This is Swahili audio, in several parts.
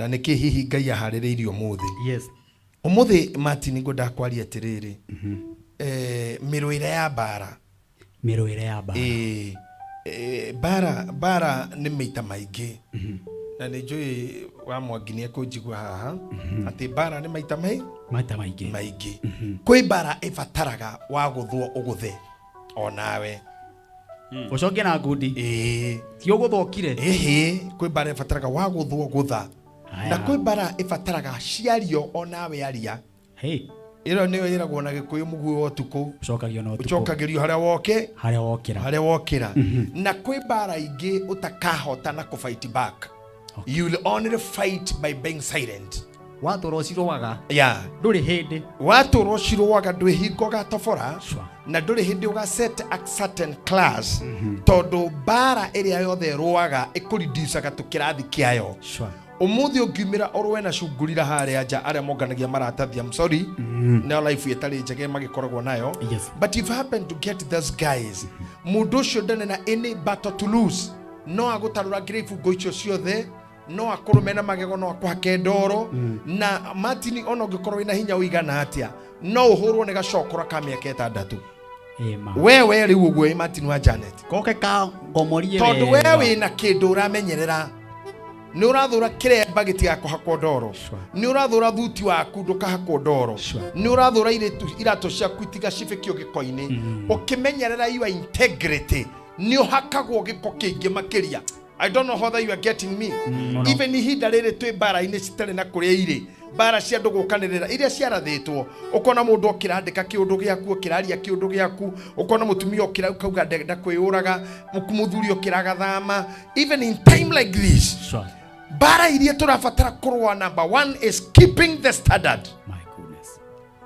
na niki hihi Ngai aharĩrĩirie umuthi. Yes. Umuthi Martin ngoda kwari atiriri. Mirwire ya bara. Mirwire ya bara. Bara ni meita maingi. Na nĩ njũĩ wa Mwangi kũnjigua haha ati bara nĩ maita maingĩ kwĩ bara ĩbataraga wa gũthwo ũgũthe onawe ucoke na ngundi ti ũgũthokire kwĩ bara ĩbataraga wa gũthwo gũtha na kwĩ bara ĩbataraga ciario onawe aria ĩro nĩyo ĩragwo na Gĩkũyũ mũguo wa ũtukũ ũcokagĩrio harĩa wokĩra na kwĩ bara ingĩ ũtakahota na kũfight back. You will only fight by being silent. Watũra ũciroaga ndũrĩ hĩndĩ watũra ũciroaga ndwĩhingoga tobora na ndũrĩ hĩndĩ ũga set a certain class tondũ bara ĩrĩa yothe ĩrũaga ĩkũridicaga tũkĩrathi kĩayo. Umuthi ũngiumĩra orwe na cungurira harĩa nja arĩa monganagia maratathi, I'm sorry na life yetarĩ njege magĩkoragwo nayo. But if you happen to get those guys mũndũ ũcio ndarĩ na any battle to lose, no agũtarũra grave goicio ciothe, no akorwo na magego, no akwake ndoro na Martin ono ngĩkorwo ina hinya ũigana atia no ũhũrwo nĩ gacokora ka mĩaka 6. Wewe rĩu ũguo Martin wa Janet koke ka ngomorie tondũ wewe na kĩndũ ũramenyerera nĩ ũrathũra kĩremba gĩtiga kũhakwo ndoro, nĩ ũrathũra thuti waku ndũkahakwo ndoro, nĩ ũrathũra iratũ ciaku itigacibĩkio gĩko-inĩ ũkĩmenyerera your integrity ni ohakagwo giko kingi makiria. I don't know whether you are getting me. Even ihinda rĩrĩ twĩ bara-inĩ citarĩ na kũrĩa irĩ bara cia andũ gũkanĩrĩra iria ciarathĩtwo ũkona mũndũ okĩrandĩka kĩũndũ gĩaku ũkĩraria kĩũndũ gĩaku ũkona mũtumia okauga ndenda kwĩyũraga mũthuri okĩragathama. Even in time like this bara iria tũrabatara kũrũa number 1 is keeping the standard. My goodness.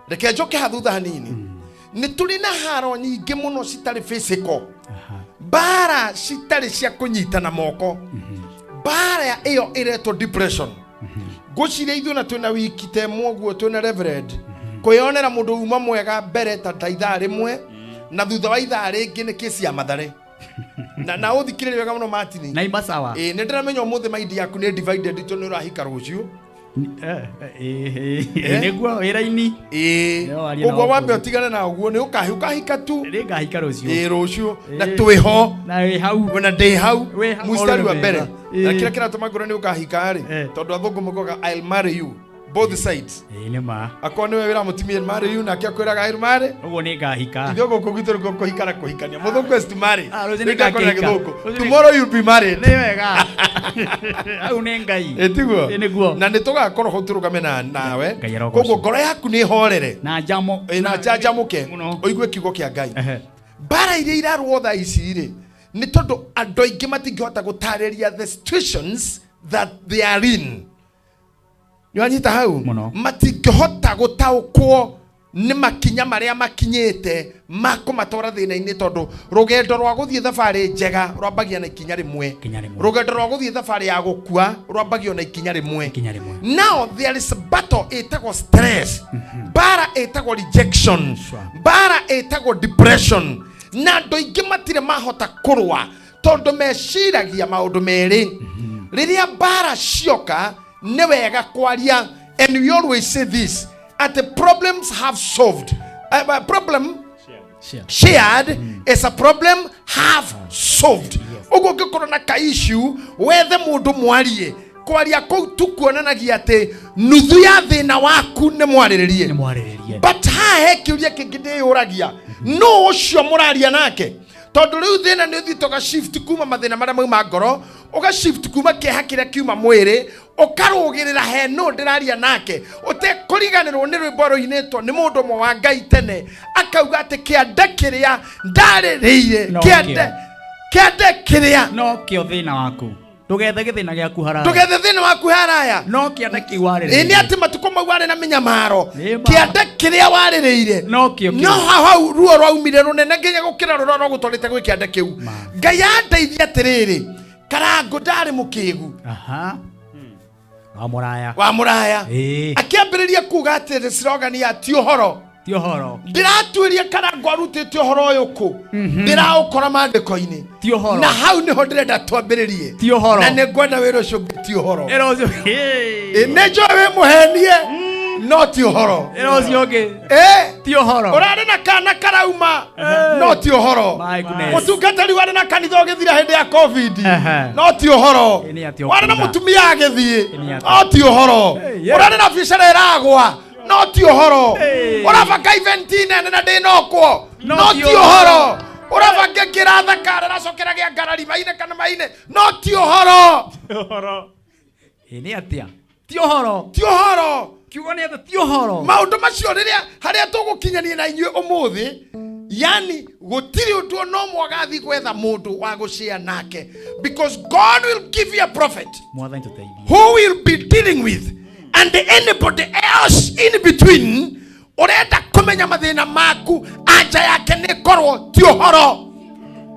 Reke njoke hathutha hanini. Nĩ tũrĩ na haro nyingĩ mũno citarĩ physical. Bara citarĩ cia kũnyitana moko. Bara ĩyo ĩretwo depression. Gũciria ithuĩ na twĩna wiki temwe guo twĩna reverend kwĩonera mũndũ uma mwega mbere ta ithaa rĩmwe na thutha wa ithaa rĩngĩ nĩ kesi ya mathare na ũthikĩrĩrie wega mũno Martin na imba sawa nĩ ndĩramenya ũmũthĩ maindi yaku nĩ divided to nĩ ũrahika rũciũ nĩguo wĩra-inĩ ũguo wambe ũtigane na ũguo nĩ ũkahika tu ngahika rũciũ na twĩho na wĩ hau na ndĩ hau mũstari wa mbere na kĩrĩa kĩratũma ngoro nĩ ũkahika rĩ tondũ athũngũ moigaga I'll marry you both sides. Nĩma akwa nĩwe wĩra mũtumia marry you na kĩa kwĩraga I'll marry ũguo nĩ ngahika ithuĩ gũkũ gwitũ nĩ kũhika na kũhikania mũthũngũ is to marry rũciũ tomorrow you'll be married nĩ wega au nĩ Ngai nĩguo na nĩ tũgakorwo hau tũrũgame nawe koguo ngoro yaku nĩ horere na njamũke ũigue kiugo kĩa Ngai. Bara iria irarũo thaa ici rĩ nĩ tondũ andũ aingĩ matingĩhota gũtarĩria the situations that they are in. Nĩwanyita hau matingĩhota gũtaũkwo nĩ makinya marĩa makinyĩte makũmatwara thĩna-inĩ tondũ rũgendo rwa gũthiĩ thabarĩ njega rwambagia na ikinya rĩmwe, rũgendo rwa gũthiĩ thabarĩ ya gũkua rwambagio na ikinya rĩmwe. Now there is a battle ĩtagwo stress, bara ĩtagwo rejection, bara ĩtagwo depression na andũ aingĩ matirĩ mahota kũrũa tondũ meciragia maũndũ merĩ. Rĩrĩa bara cioka nĩ wega kwaria, and we always say this at the problems have solved a problem shared is a problem have solved. Ugo ngĩkorwo na ka issue wethe mũndũ mwarie kwaria kũu tu kuonanagia atĩ nuthu ya thĩna waku nĩ mwarĩrĩrie. But hahe kĩũria kĩngĩ ndĩyũragia no ũcio mũraria nake tondũ rĩu thĩna nĩ ũthiĩ toga shift kuma mathĩna marĩa mauma ngoro ũga shift kuma kĩeha kĩrĩa kiuma mwĩrĩ ũkarũgĩrĩra he no ndĩraria nake ũtekũriganĩrwo nĩ rwĩmbo rũinĩtwo nĩ mũndũ ũmwe wa Ngai tene akauga atĩ kĩande kĩrĩa ndarĩrĩire kĩande kĩrĩa no kĩo thĩna waku ndũgethe gĩthĩna gĩaku haraya ndũgethe thĩna waku haraya no kĩande kĩu warĩrĩire nĩ atĩ matukũ mau warĩ na mĩnyamaro kĩande kĩrĩa warĩrĩire no kĩo no hau ruo rwaumire rũnene nginya gũkĩra rũrĩa rwagũtwarĩte gwĩ kĩande kĩu. Ngai andeithia atĩrĩrĩ karango ndarĩ mũkĩgu wa mũraya akĩambĩrĩria kuga atĩ slogan ya ti ũhoro ti uhoro ndiratuiria kana ngwarutite uhoro uyu ku ndiraukora mandiko-ini ti uhoro na hau niho ndirenda twambiririe ti uhoro na ningwenda wira ucio ti uhoro erocio nejo we muhenie no ti uhoro erocio ge ti uhoro urari na kana karauma no ti uhoro my goodness mutungatari wari na kanitha ugithira hindi ya covid no ti uhoro wari na mutumia agithie no ti uhoro urari na biacara iragwa no ti uhoro urabanga event nene na ndinokwo no ti uhoro urabanga kiratha kare racokera gia ngarari maine kana maine no ti uhoro ni atia ti uhoro kiugo ni atia ti uhoro maundu macio riria haria tugukinyania na inyue umuthi yani gutiri undu no mwagathi gwetha mundu wa gucia nake because God will give you a prophet who will be dealing with and anybody else in between urenda kumenya mathina maku anja yake ni korwo ti uhoro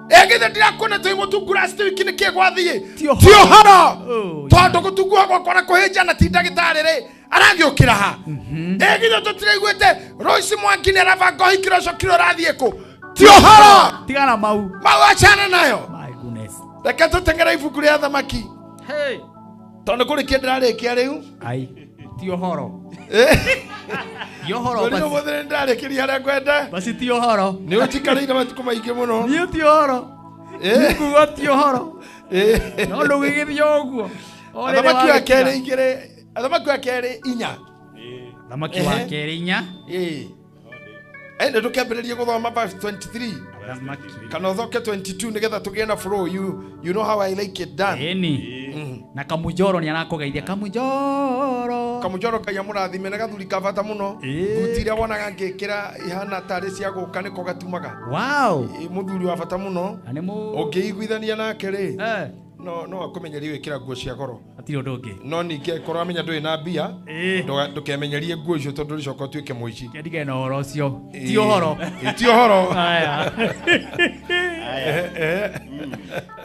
egithe ndirakona toi mutungura stick ni kigwathie ti uhoro tondu gutungua gwakwa na kuhinja na ti ndagitari ri aragiukira ha egithe tutiraiguite Royce Mwangi ni arabanga hikiro cokiro rathie ku ti uhoro tigana mau achana nayo my goodness reke tutengera ibuku ria thamaki tondu kuri kindirarikia riu ai ti uhoro Uhoro basi. Ndio ndale kiri haria kwenda. Basi ti uhoro. Ni utikarire matuko maingi muno. Ni ti uhoro. Ni ti uhoro. No ndugigithio uguo. Thamaki wa kere igire. Thamaki wa kere inya. Thamaki wa kere inya. Ndio tukambiririe guthoma verse 23. Kana uthoke 22 nigetha tugie na flow. You know how I like it done. Na kamujoro ni anakugeithia kamujoro kaya murathime na gathuri kavata muno gutire wonaga ngikira ihana tari cia guka niko gatumaga wow muthuri wa bata muno ungiiguithania nake ri no akumenyerie wikira nguo cia goro atiri undu ungi no ninge korwo amenya ndui na mbia ndukemenyerie nguo icio tondu ricoka tuike muici ndige na uhoro ucio ti uhoro aya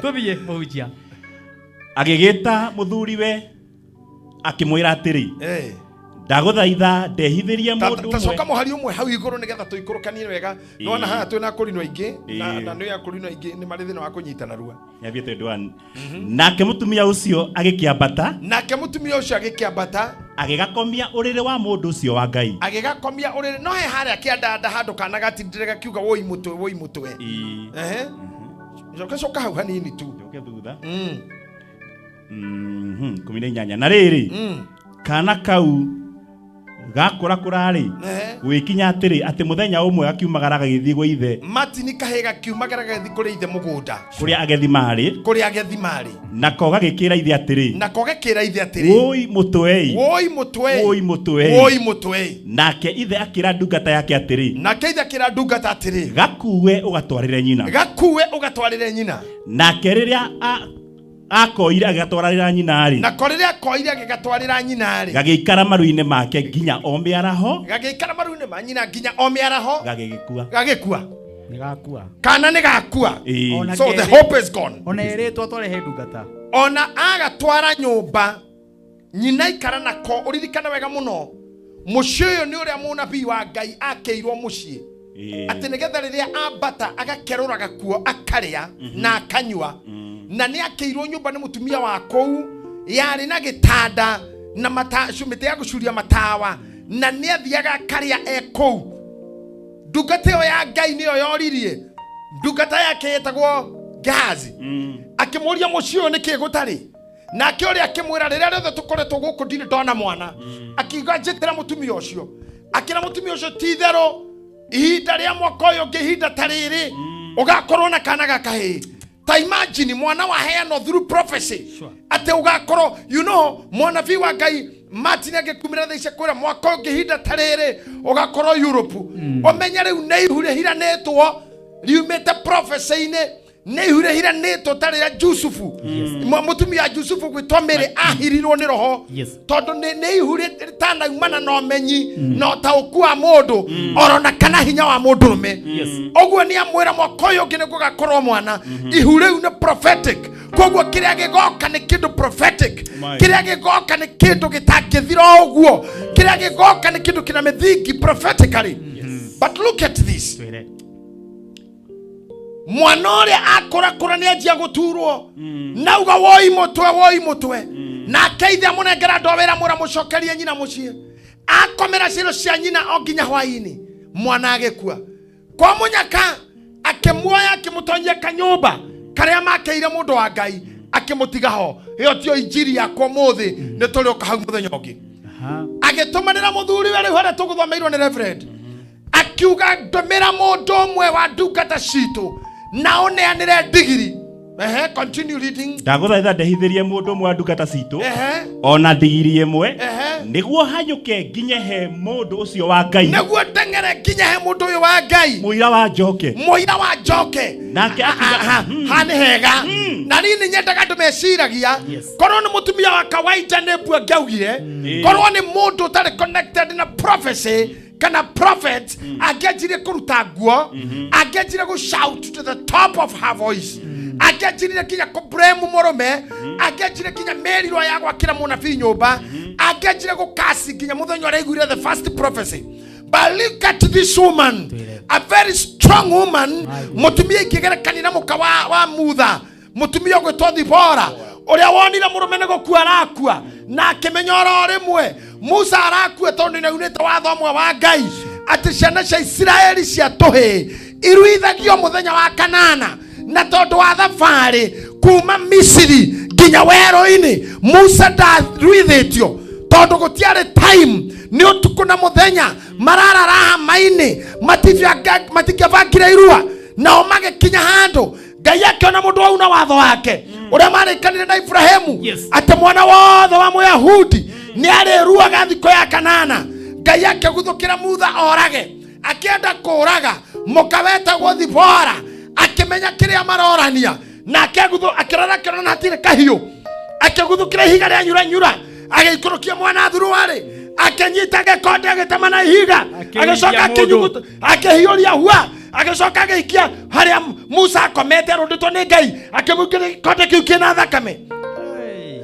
tuthie muhujia agigita muthuriwe akimwira atiri ndaguthaitha ndehithirie mundu tacoka muhari umwe hau iguru nigetha tuikurukanie wega no na haha twina kurino ingi na no ya kurino ingi ni mari thina wa kunyitana rua nyabiete ndwan nake mutumia ucio agikiambata agigakomia urire wa mundu ucio wa Ngai agigakomia urire no he haria kiandanda handu kana gatindire gakiuga woi mutwe coka hau hanini tu joke thutha 18 na riri kana kau gakura kurari gwikinya atiri ati muthenya umwe akiumagara gagithii gwa ithe matini kahega kiumagara gagithi kuri ithe mugunda kuria agethi mari nako gagikira ithe atiri woi mutwe nake ithe akira ndungata yake atiri gakuwe ugatwarire nyina nake riria akoire agatwarira nyinari na koriria akoire agatwarira nyinari gagiikara maruine make ginya omiaraho ginya omiaraho gagikua kana ni gakua so the hope is gone ona eretwa twarehe ndungata ona agatwara nyumba nyina ikara nako uririkana wega muno mucio uyu ni uria munabii wa Ngai akeirwo mucie ati nigetha riria ambata agakerura gakuo akaria na akanyua na ni akeirwo nyumba ni mutumia wa kou yari na gitanda na mite ya gucuria matawa na ni athiaga akaria kou ndungata yo ya Ngai niyo yoririe ndungata yake yetagwo Gazi akimuria mucio ni kigutari na akiori akimwira riria rothe tukoretwo guku ndini ndona mwana akiuga njitira mutumia ucio akira mutumia ucio tithero ihinda ria mwaka uyu ngihinda tariri ugakorwo na kana gakahi ta imagine mwana wa heano through prophecy ate ugakorwo mwanabii wa Ngai Martin agikumira thaicia kwira mwaka ngihinda tariri ugakorwo Europe omenya riu ne ihure hiranetwo riumete prophecy-ine ne ihure hiranetwo tarira Jusufu mutumia Jusufu gwitwa Mary ahirirwo ni roho tondu ne ihure tana umana no menyi no ta ukua mundu orona kana hinya wa mundu rume ogwo ni amwira mwaka uyu ngi nigugakorwo mwana ihure une prophetic kogwo kiria gigoka ni kindu prophetic kiria gigoka ni kindu gitangithira ogwo kiria gigoka ni kindu kina mithingi prophetically But look at this. Mwana ũrĩa akũrakũra nĩ anjia gũturwo nauga woi mũtwe na akeithia mũnengera ndowĩra mũra mũcokerie nyina mũciĩ akomera ciĩro cia nyina o nginya hwaĩ-inĩ mwana agĩkua kwa mũnyaka akĩmuoya akĩmũtonyia kanyũmba karĩa makeire mũndũ wa Ngai akĩmũtiga ho ĩyo tio injiri yakwa mũthĩ nĩ tũrĩ ũka hau mũthenya ũngĩ agĩtũmanĩra mũthuri we rĩu harĩa tũgũthomeirwo nĩ Reverend akiuga ndũmĩra mũndũ ũmwe wa ndungata citũ na oneanĩre ndigiri. Continue reading. Ndagũthaitha ndehithĩrie mũndũ ũmwe wa ndungata citũ ona ndigiri ĩmwe nĩguo hanyũke nginye he mũndũ ũcio wa Ngai nĩguo ndeng'ere nginye he mũndũ ũyũ wa Ngai mũira wa njoke nake nĩ hega na nini nyendaga ndũmeciragia korwo nĩ mũtumia wa kawaida nĩ mbua ngĩaugire korwo nĩ mũndũ ũtarĩ connected na prophecy kana prophet angĩanjire kũruta nguo angĩanjire gũ shout to the top of her voice angĩanjire kinya kũbremu mũrũme angĩanjire kinya merirwo ya gwakĩra mũnabii nyũmba angĩanjire gũkasi kinya mũthenya ũrĩa aiguire the first prophecy. But look at this woman, a very strong woman. Mũtumia ikĩgerekania na mũka wa mutha mũtumia ũgwĩtwo Thibora ũrĩa wonire mũrũme nĩ gũkua arakua na akĩmenya oro rĩmwe Musa arakua tondũ nĩ aunĩte watho ũmwe wa Ngai atĩ ciana cia Isiraeli cia tũhĩ iruithagio mũthenya wa kanana na tondũ wa thabarĩ kuma Misiri nginya werũ-inĩ Musa ndaruithĩtio tondũ gũtiarĩ time nĩ ũtukũ na mũthenya mararara hama-inĩ matingĩbangire irua nao magĩkinya handũ Ngai akĩona mũndũ wau na watho wake ũrĩa marĩkanire na Ibrahimu atĩ mwana wothe wa Mũyahudi nĩ arĩruaga thikũ ya kanana. Ngai akĩguthũkĩra mutha orage akĩenda kũraga mũka wetagwo Thibora akĩmenya kĩrĩa marorania na akĩrora kĩrona hatirĩ kahiũ akĩguthũkĩra ihiga rĩa nyura agĩikũrũkia mwana thuruarĩ akĩnyita gĩkonde agĩtema na ihiga agĩcoka akĩnyuguta akĩhiũria hua agĩcoka agĩikia harĩa Musa akomete arũndĩtwo nĩ Ngai akĩmũkĩra gĩkonde kĩu kĩna thakame.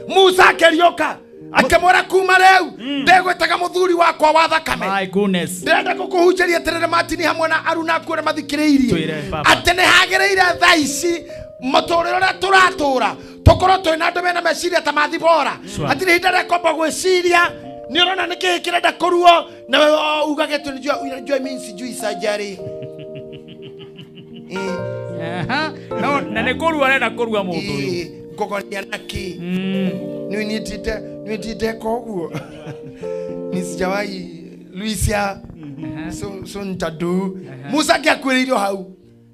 Musa akĩriũka akĩmwĩra kuma rĩu ndegwĩtaga mũthuri wakwa wa thakame ndĩrenda gũkũhunjĩria atĩrĩrĩ Martini hamwe na aruna aku ũrĩa mathikĩrĩirie atĩ nĩ hagĩrĩire thaa ici mũtũrĩre ũrĩa tũratũra tũkorwo twĩ na andũ mena meciria ta ma Thibora hatirĩ ihinda rĩa kwamba gwĩciria nĩ ũrona nĩ kĩĩ kĩrenda kũruo na ugage unajua mimi sijui surgery na nĩ kũrua arenda kũrua mũndũ ũyũ ngogonia naki nĩnyitite koguo nisijawahi Luisia so ntadu Musa akĩakwĩrĩirio hau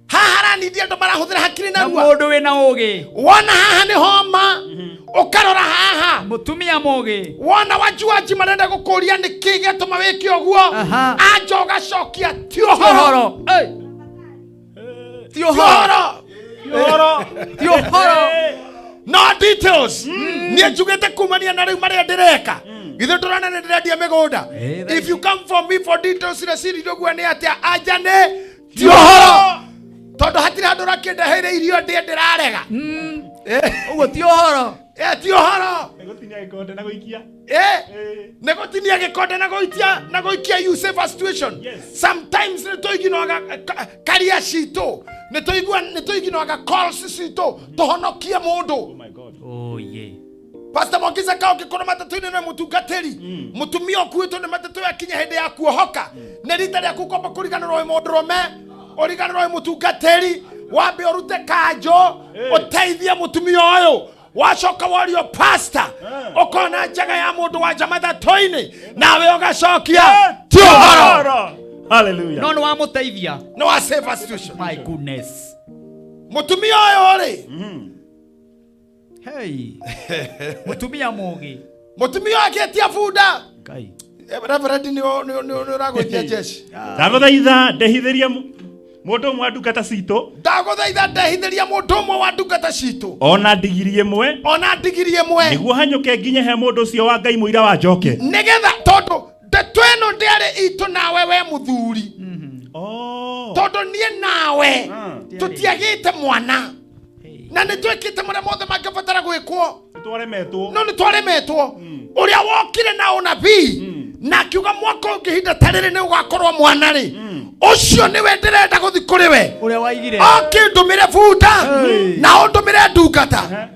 haha nĩndĩ andũ marahũthĩra hakiri na ruo mũndũ wĩna ũgĩ wona haha nĩ homa ũkarora haha mũtumia mũgĩ wona wajuaji marenda gũkũria nĩkĩ gĩatũma wĩke ũguo anja ũgacokia ti ũhoro ti ũhoro no details niĩ njugĩte kumania na rĩu marĩa ndĩreka githĩ ndũrona nĩ ndĩrendia mĩgũnda if you come for me for details reciria ũguo nĩ atĩa anja nĩ ti ũhoro tondũ hatirĩ handũ rakĩndeheire irio ndĩrarega ũguo ti ũhoro ti ũhoro nĩgũtinia gĩkonde na gũikia nĩgũtinia gĩkonde na gũikia you save a situation. Sometimes nĩ tũiginoaga career citũ nĩ tũiginoaga calls citũ tũhonokie mũndũ. Pastor Mokiza kao kĩkorwo matatũ-inĩ na mũtungatĩri mũtumia ũkuĩtwo nĩ matatũ yakinya hĩndĩ ya kuohoka nĩ rita rĩaku kwamba kũriganĩrwo mũndũrũme ũriganĩrwo mũtungatĩri wambe ũrute kanjũ ũteithie mũtumia ũyũ wacoka wario pastor ũkona njaga ya mũndũ wa matatũ-inĩ nawe ũgacokia ti ũhoro. Hallelujah. No wamũteithia no wa save a situation. My goodness. Mũtumia ũyũ rĩ hey mũtumia mũgĩ mũtumia akĩtia bunda Ngai Reverend nĩ ũragũithia jeshi ndagũthaitha ndehithĩria mũndũ ũmwe wa ndungata citũ ndagũthaitha ndehithĩria mũndũ ũmwe wa ndungata citũ ona ndigiri ĩmwe nĩguo hanyũke nginye he mũndũ ũcio wa Ngai mũira wa njoke nĩgetha tondũ ndeto ĩno ndĩarĩ itũ nawe we mũthuri tondũ niĩ nawe tũtiagĩte mwana na nĩ twĩkĩte marĩa mothe mangĩbatara gwĩkwo no nĩ twaremetwo ũrĩa wokire na ũnabii na akiuga mwaka ũngĩhinda ta rĩrĩ nĩ ũgakorwo mwana rĩ Ucio ni wenderenda guthi kuri we. Uria waigire. Okay, ndumire futa. Na ndumire ndungata.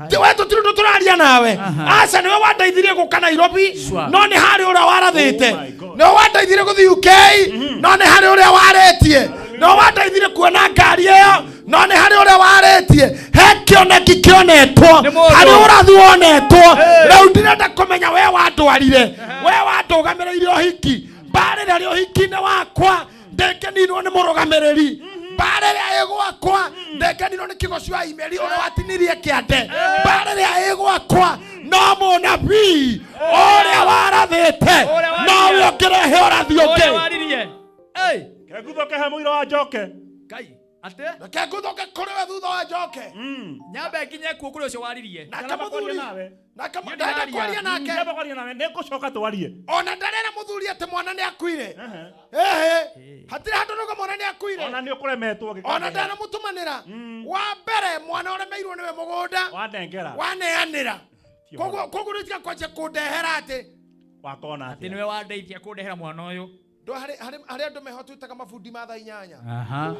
Tiwe tutiru turaria nawe. Aca niwe wandeithirie guka Nairobi. No ni hari uria warathite. No wandeithirie guthi UK. No ni hari uria waretie. No wandeithirie kuona ngari iyo. No ni hari uria waretie. He kioneki kionetwo. Hari urathi wonetwo. Riu ndirenda kumenya we wandwarire. We wandugamiriire uhiki. Mbarire ri uhiki-ini wakwa. Ndekenirwo ni murugamiriri. Mbarire egwakwa. Ndekenirwo ni kigocio wa imeri uria watinirie kiande. Mbarire egwakwa. No munabii uria warathite. No wongerehe urathi ungi. Keguthoke he muiro wa njoke. Kai. Ate? Keguthoke kuri we thutha wa njoke. Nyambe kinye kuo kuri ucio waririe. Na kamuthuri nawe. Na kamuthuri kwaria nake. Nyambe kwaria nawe nikucoka twarie. Ona ndarera muthuri ate mwana ni akuire. Hatire handu nuga mwana ni akuire. Ona ni ukuremetwo gikana. Ona ndana mutumanira. Wa mbere mwana uremeirwo niwe mugunda. Wanengera. Waneanira. Koguo ritika kwanje kundehera ati. Wakona ati niwe wandeithia kundehera mwana uyu. Ndo hari andu mehotutaga mabundi ma thaa 8. Aha.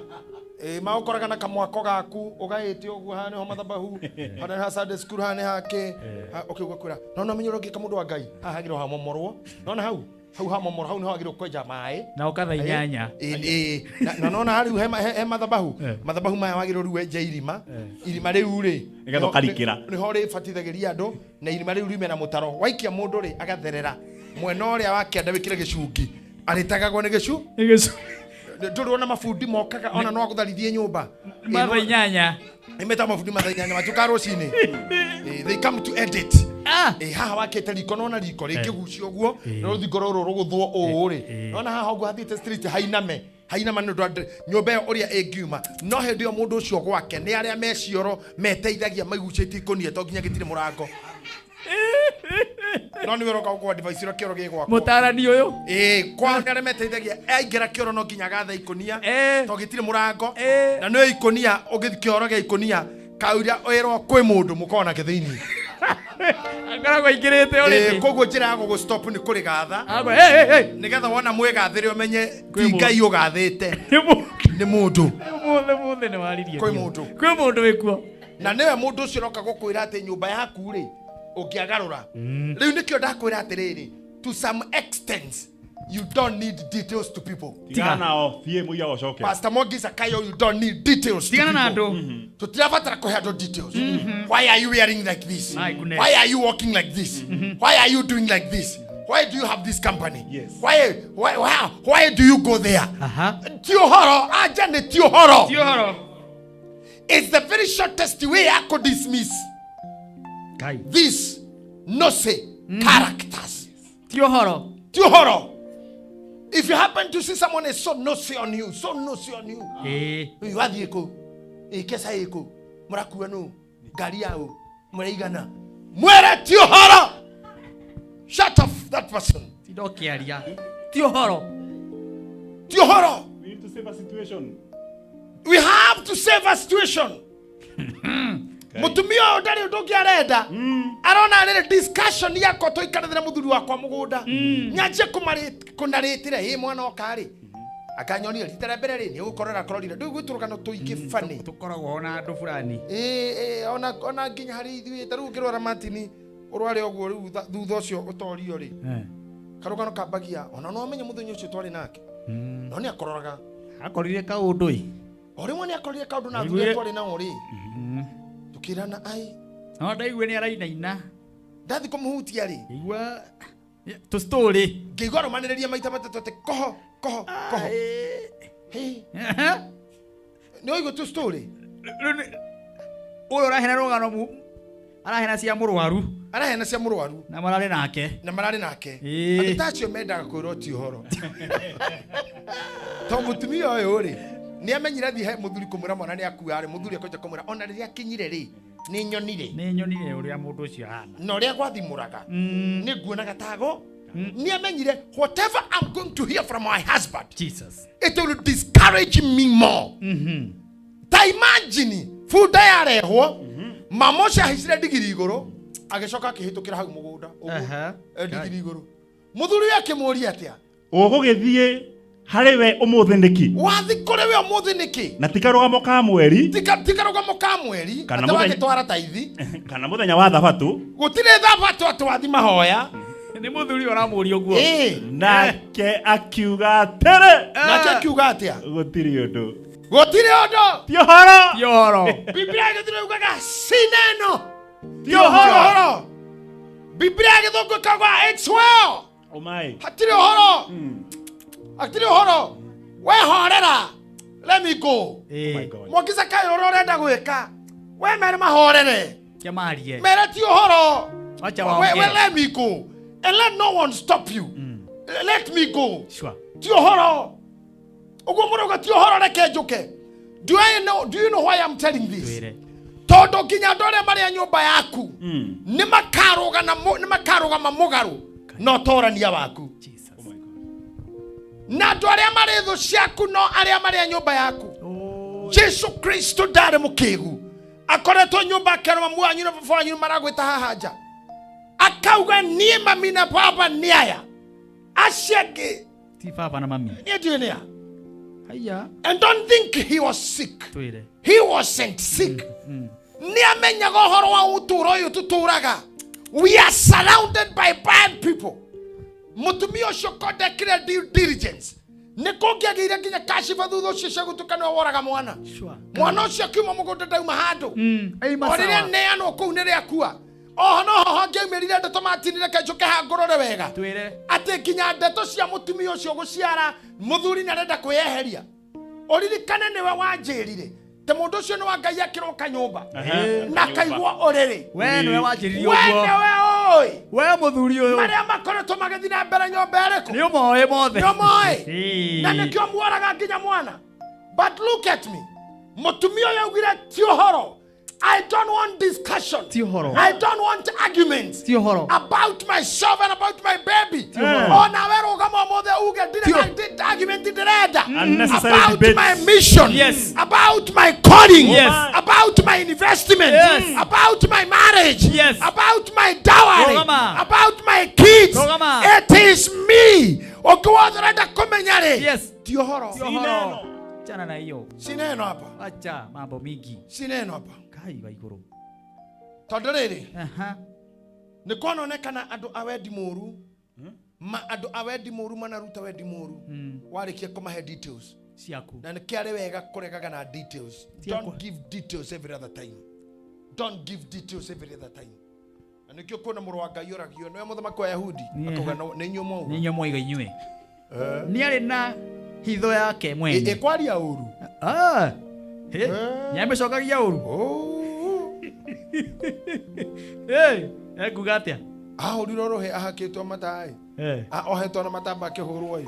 Maukoraga na kamwako gaku ugaite uguo hane ho mathabahu hane ha Sunday school hane hake okay ugakwira no menyero ngika mundu wa Ngai hahagirwo ha momorwo nona hau ha momorwo hau ni hagirwo kwenja mai na ukatha 8 na nona hari he mathabahu maya wagirwo riu wenja irima riu ri igatho karikira ni ho ri batithagiria andu na irima riu rimena mutaro waikia mundu ri agatherera mwena uria wake ndawikire gicungi aritagagwo ni gicu ndurona mafundi mokaga ona no agutharithie nyumba matha 8 imeta mafundi matha 8 matuka rocini they come to edit haha wakete riko nona riko rikigucio guo no ruthingo ruru ruguthwo uri nona haha ugu hathite street hainama ndu nyumba yo uria ingiuma no hindi yo mundu ucio gwake ni aria mecioro meteithagia maiguciti ikonie to nginya gitire murango no ni weroka kwa device ro kioro gigwako mutarani uyu kwa ndare meteithagia aingira kioro no nginya gatha ikonia to gitire murango na no ikonia ugithi kioro ge ikonia kauria oyerwo kwi mundu mukona ke thiini akarago ingirite uri koguo njira yago go stop ni kuri gatha ago nigetha wona mwigathire umenye ti Ngai ugathite ni mundu muthe ni waririe kwi mundu wikuo na niwe mundu ucio roka gukwira ati nyumba yaku ri ukiagarura riu nikio ndakwira atiriri to some extent you don't need details to people tigana o fie muya ocoke Pastor Mogi Zakayo you don't need details tigana na andu tutirabatara kuhe andu details why are you wearing like this why are you walking like this why are you doing like this why do you have this company yes why do you go there Uhoro ajane Uhoro it's the very shortest way I could dismiss these nosy characters. Uhoro. If you happen to see someone is so nosy on you, you are the echo. Kesa echo. Murakuano. Gariao. Muraigana. Mwere Uhoro. Shut off that person. Uhoro. We need to save a situation. We have to save a situation. Mutumia ndari ndugi arenda arona rire discussion yako to ikarethera muthuri wakwa mugunda nyaje kunaritire hi mwana okari akanyoni ritera mbere ri ni ukorora kororire ndu guturukano tuingi fani tukoragwo ona andu fulani ona nginya hari ithui taru ngirora matini urware ogwo riu thutha ucio utorio ri karugano kambagia ona no amenye muthenya ucio twari nake no ni akororaga akorire kaundu ori mwana akorire kaundu na thuri twari na ori tukirana ai no ndaigwe ni arainaina ndathi kumuhutia ri igwa to story ngigoro maniriria maita matatu ate koho no igo to story uyo rahena rugano mu arahena cia murwaru na marari nake atitacio mendaga kwirwo Uhoro to mutumia uyu ri ni amenyira thi he muthuri kumura mwana ni akua ari muthuri akoja kumura ona riria kinyire ri ni nyonire uria mundu ucio hana no ria gwathimuraga ni nguonaga tago ni amenyire whatever I'm going to hear from my husband Jesus it will discourage me more ta imagine fuda yarehwo mamosha hisire digiri iguru agicoka akihitukira hau mugunda digiri iguru muthuri yake muri atia ugugithie Hariwe umuthiniki. Wathi kuri we umuthiniki. Na tikarugamo ka mweri. Tikarugamo ka mweri. Kana wagitwara taithi. Kana muthenya wa thabatu. Gutire thabatu atwathi mahoya. Ni muthuri oramuri oguo. Nake akiuga tere. Nake akiuga atia. Gutiri undu. Gutire undu. Ti uhoro. Ti uhoro. Biblia githire ugaga sineno. Ti uhoro. Biblia githungu kagwa it's well. Oh my. Hatire uhoro. Hatire uhoro. We horera. Let me go. Oh my God. Mwakiza kai urorenda gwika. We mere mahorere. Kiamarie. Mere ti uhoro. Acha waongee. We let me go. And let no one stop you. Let me go. Sure. Ti uhoro. Ugo muroga ti uhoro reke njuke. Do you know why I'm telling this? Todo kinya dore mari nyumba yaku. Ni makaruga mamugaru. No torania waku. Jesus. Oh my God. Na dore mari thu ciaku no aria mari nyumba yaku. Jesu Kristo ndare mukigu. Akoretwo nyumba kerwa mwanyu na baba wanyu maragwita hahaja. Akauga nie mami na baba ni aya. Ashege. Ti baba na mami. Ni dunia. Haya. And don't think he was sick. Twire. He wasn't sick. Ni amenya gohoro wa uturo yu tuturaga. We are surrounded by bad people. Mutumio shokode kire due diligence. Nikogia gira kinya kashifa thutho shisha gutukana woraga mwana. Mwana ucio kiuma mugonda dauma handu. Orire neano kuu nire akua. Oh no ho ngemerire ndeto matinire kenjuke ha ngorore wega. Twire. Ate kinya ndeto cia mutumio ucio guciara muthuri na renda kweyeheria. Oririkane niwe wanjirire. Te mundu ucio ni wa Ngai akiro kanyumba. Na kaigwa orere. We niwe wanjiririe uguo. uguo. We oi. We muthuri uyu. Maria makoretwo magithi na mbere nyumba eriku. Ni umoe mothe. Ni umoe. Na nikio muoraga nginya mwana. But look at me. Mutumio yaugire ti uhoro. I don't want discussion. I don't want arguments about myself and about my baby. Oh, now did argument about my mission, about my calling, about my investment, about my marriage, about my dowry, about my kids. It is me. Yes. Uhoro. Chana na hiyo. Sineno hapa. Acha mambo mingi. Sineno hapa. Kai wa iguru. Tondu riri. Ni kuonekana andu a wendi muru. Ma andu a wendi muru manaruta wendi muru. Warikie kumahe details. Ciaku. Na nikiare wega kuregaga na details. Don't give details every other time. Don't give details every other time. Na nikio kuona muru wa Ngai oragio no muthamaki wa Yahudi. Akauga ni nyumo. Ni nyumo iga inyue. Ni ari na hitho yake mwene. Ekwaria uru. Nyambe cokagia uru. Ekuga atia? Ahuriro rohe ahakitwo matai. Ohetwo na matamba akihurwo yi.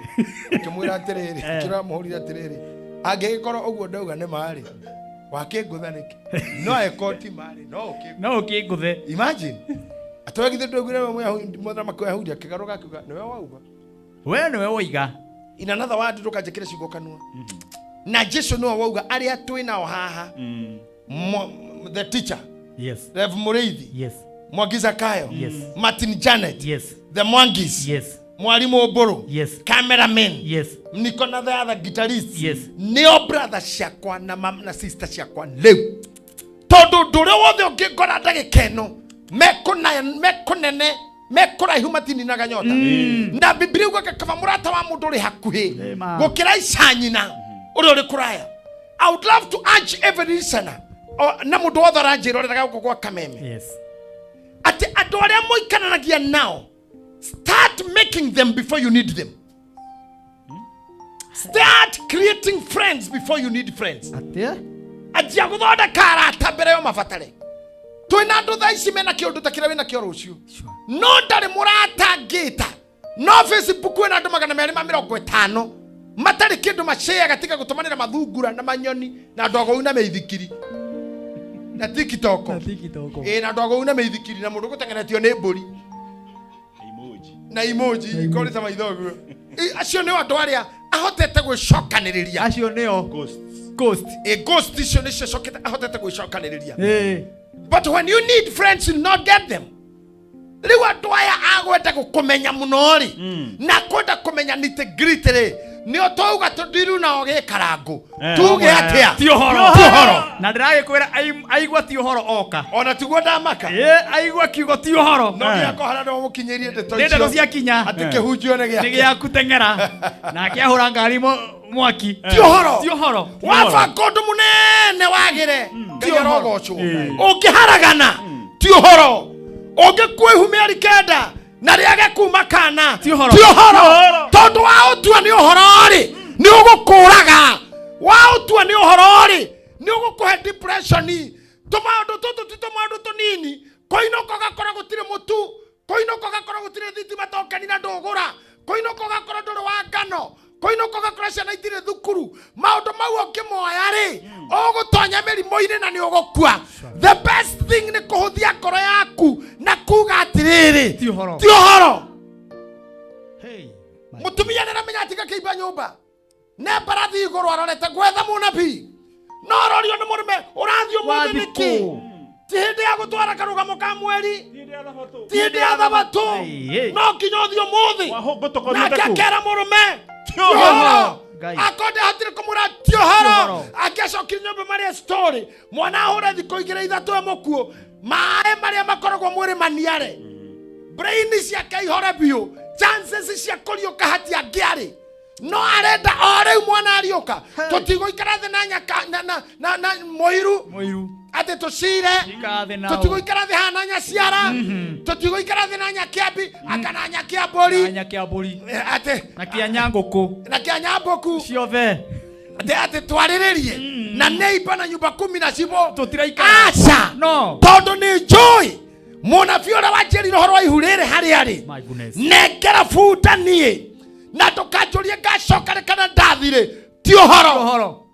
Akimwira atiriri, kiramuhurira atiriri. Angigikorwo uguo ndauga ni mari. Wakinguthaniki. No ekoti mari, no ukinguthe. Imagine. Atwagithe ndugire muthamaki wa Yahudi akigaruka akiuga niwe wauga. We niwe woiga. In another word ndukajekire ciugo kanua. Na Jesu no wauga aria twina o haha. The teacher. Yes. Rev Mureithi. Yes. Mwagiza Kayo. Yes. Martin Janet. Yes. The Mwangis. Yes. Mwalimu Uhoro. Yes. Cameraman. Yes. Niko na the other guitarist. Yes. Neo brother ciakwa na mam na sister ciakwa leu. Tondu ndure wothe ungikora ndagikeno. Mekunene. Mekora humatini na ganyota. Na Biblia uga kama murata wa mundu ri hakuhi. Gukira icanyina. Uri kuraya. I would love to urge every listener. Na mundu wothe ranjira uri guko kwa kameme. Yes. Ati andu aria muikananagia now. Start making them before you need them. Start creating friends before you need friends. Atia? Ajia guthonda karata mbere yo mabatare. Twina andu tha ici mena kiundu takira wina kio rucio. No ndari murata ngita. No Facebook wina andu 250 matari kindu mashare gatika gutumanira mathungura na manyoni na ndogo una meithikiri. Na TikTok. Na ndogo una meithikiri na mundu gutengenetio ni mburi. Na emoji kore ta maithoguo. Acio ni andu aria ahotete gwicokaniriria. Acio nio ghost. Ghost icio ni cicokete ahotete gwicokaniriria. But when you need friends, you not get them. Riu andu aya agwete gukumenya muno ri na kwenda kumenya nitty-gritty ri nio touga tundiru na oge karangu tuge atia ti uhoro na ndirage kwira aigwa ti uhoro oka ona tiguo ndamaka aigwa kiugo ti uhoro no giako hara ndo mukinyirie ndeto icio ndeto cia kinya ati kihunjio ne giaku tengera na kiahura ngari mwaki ti uhoro wafa kondu munene wagire ngirogocho ukiharagana ti uhoro ungikuihumia rikenda na riage kuma kana ti uhoro tondu wa utua ni uhoro ri ni ugukuraga wa utua ni uhoro ri ni ugukuhe depression tomaundu tutu titomaundu tunini koinoko gakora gutire mutu koinoko gakora gutire thitima tokani na ndugura koinoko gakora nduru wa ngano koinoko gakora ciana itire thukuru maundu mau ukimoya ri ugutonya mirimo-ini na ni ugukua the best thing ni kuhuthia ngoro yaku na kuga atiriri ti uhoro mutumia niramenya ati gakiimba nyumba ne barathi iguru arorete gwetha munabii no rorio ni murume urathio muthi niki ti hindi ya gutwara karugamo ka mweri ti hindi ya thabatu no kinya uthio muthi na kakera murume ti uhoro akonde hatire kumura ti uhoro akicokire nyumba maria story mwana ahura thiko igire ithatu emukuo maae maria makoragwo mwiri maniare brain ciake ihore biu chances cia kuriuka hatia ngiari no arenda ore mwana ariuka tutigo ikara thi na nyaka na moiru ate tucire tutigo ikara thi hana nyaciara tutigo ikara thi na nyakiambi akana nyakiamburi ate na kianyanguku ciothe ate twariririe na neighbor na nyumba 10 na cibo tutiraikara acha no tondu ni joy mona fiora wajeri roho wa ihurire hari nekera futa nie na tukajurie gacoka rekana ndathire ti uhoro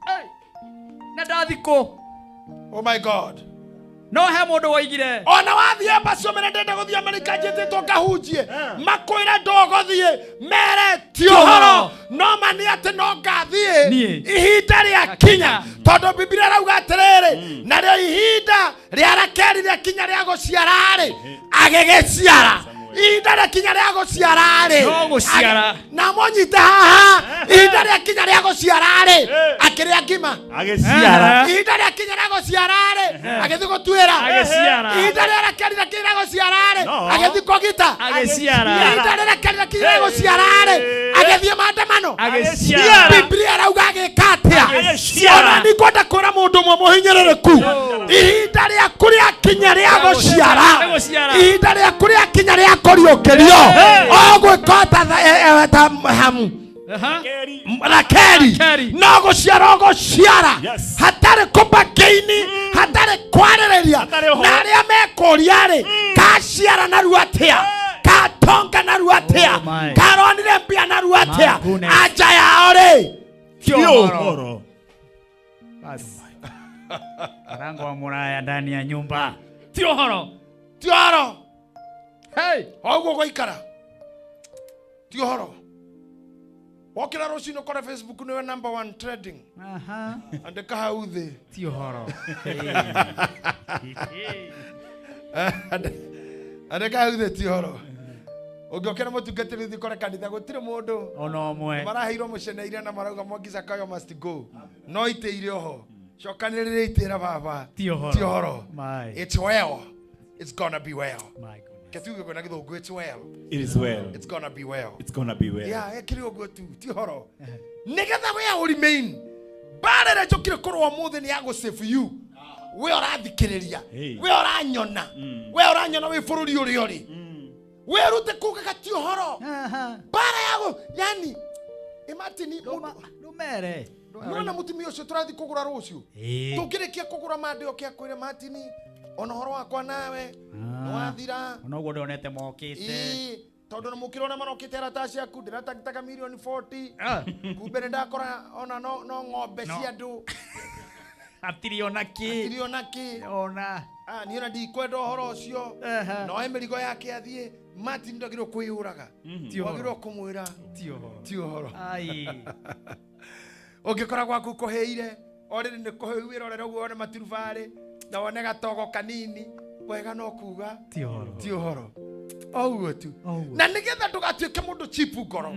na ndathiko oh my god no he mundu woigire ona wathie bacio mena ndenda guthia Amerika njititwo ngahunjie makwira ndogothie mere ti uhoro no mani ati no ngathie ihinda ria kinya tondu Biblia rauga atiriri na rio ihinda ria Rakeli ria kinya ria guciarari agegeciara ihinda ria kinya ria guciarari no guciara na monyite haha ihinda ria kinya ria guciarari akiria ngima ageciara ihinda ria kinya ria guciarari agethi gutwira ageciara ihinda ria Rakeli ria kinya ria guciarari agethi kogita ageciara ihinda ria Rakeli ria kinya ria guciarari agethi maandamano ageciara Biblia rauga agikatia ona ni kwenda kura mundu mwe muhinyirireku ihinda ria kuria kinya ria guciara ihinda ria kuria kinya ria koriukirio ogwikota ta hamu Rakeli no guciara guciara hatari kubakeini hatari kwaririria na aria mekuria ri kaciara na ruatia katonga na ruatia karonire mbia na ruatia aja yao ri ti uhoro rango wa muraya ndani ya nyumba ti uhoro hey oguo goikara ti uhoro wokira rucino kora Facebook niwe number 1 trending andika hau thi ti uhoro andika hau thi ti uhoro ugiokera mutungatiri thi kora kanitha gutire mundu ono mwe maraheirwo muceneire na marauga Mwangi Kayo must go no iteire oho cokanirire itira baba ti uhoro it's well it's gonna be well my Ketuge gona githungu it's well it is well it's gonna be well yeah ekiri oguo tu ti uhoro nigetha we remain barere jokire korwo muthe ni yago save you we orathikiriria we oranyona we bururi uri uri we rute kuga ti uhoro bara yago yani imatini numere nona mutumia ucio turathi kugura rucio tukirikia kugura mande okia kwire matini ona horo wakwa nawe nwathira ona ugo ndonete mokite tondu na mukiro na manokite arataci aku ndiratagitaga milioni 40 kumbe ndakora ona no ng'ombe cia ndu atiriona ki ona ni ona ndikwenda horo ucio no emerigo yake athie mati ndagiro kuiuraga wagiro kumwira ti uhoro ai ungikora gwaku kuheire oriri ni kuheu wirorere uguo one maturubari na wone gatogo kanini wega no kuga ti uhoro oguo tu na nigetha ndugatuike mundu chipu ngoro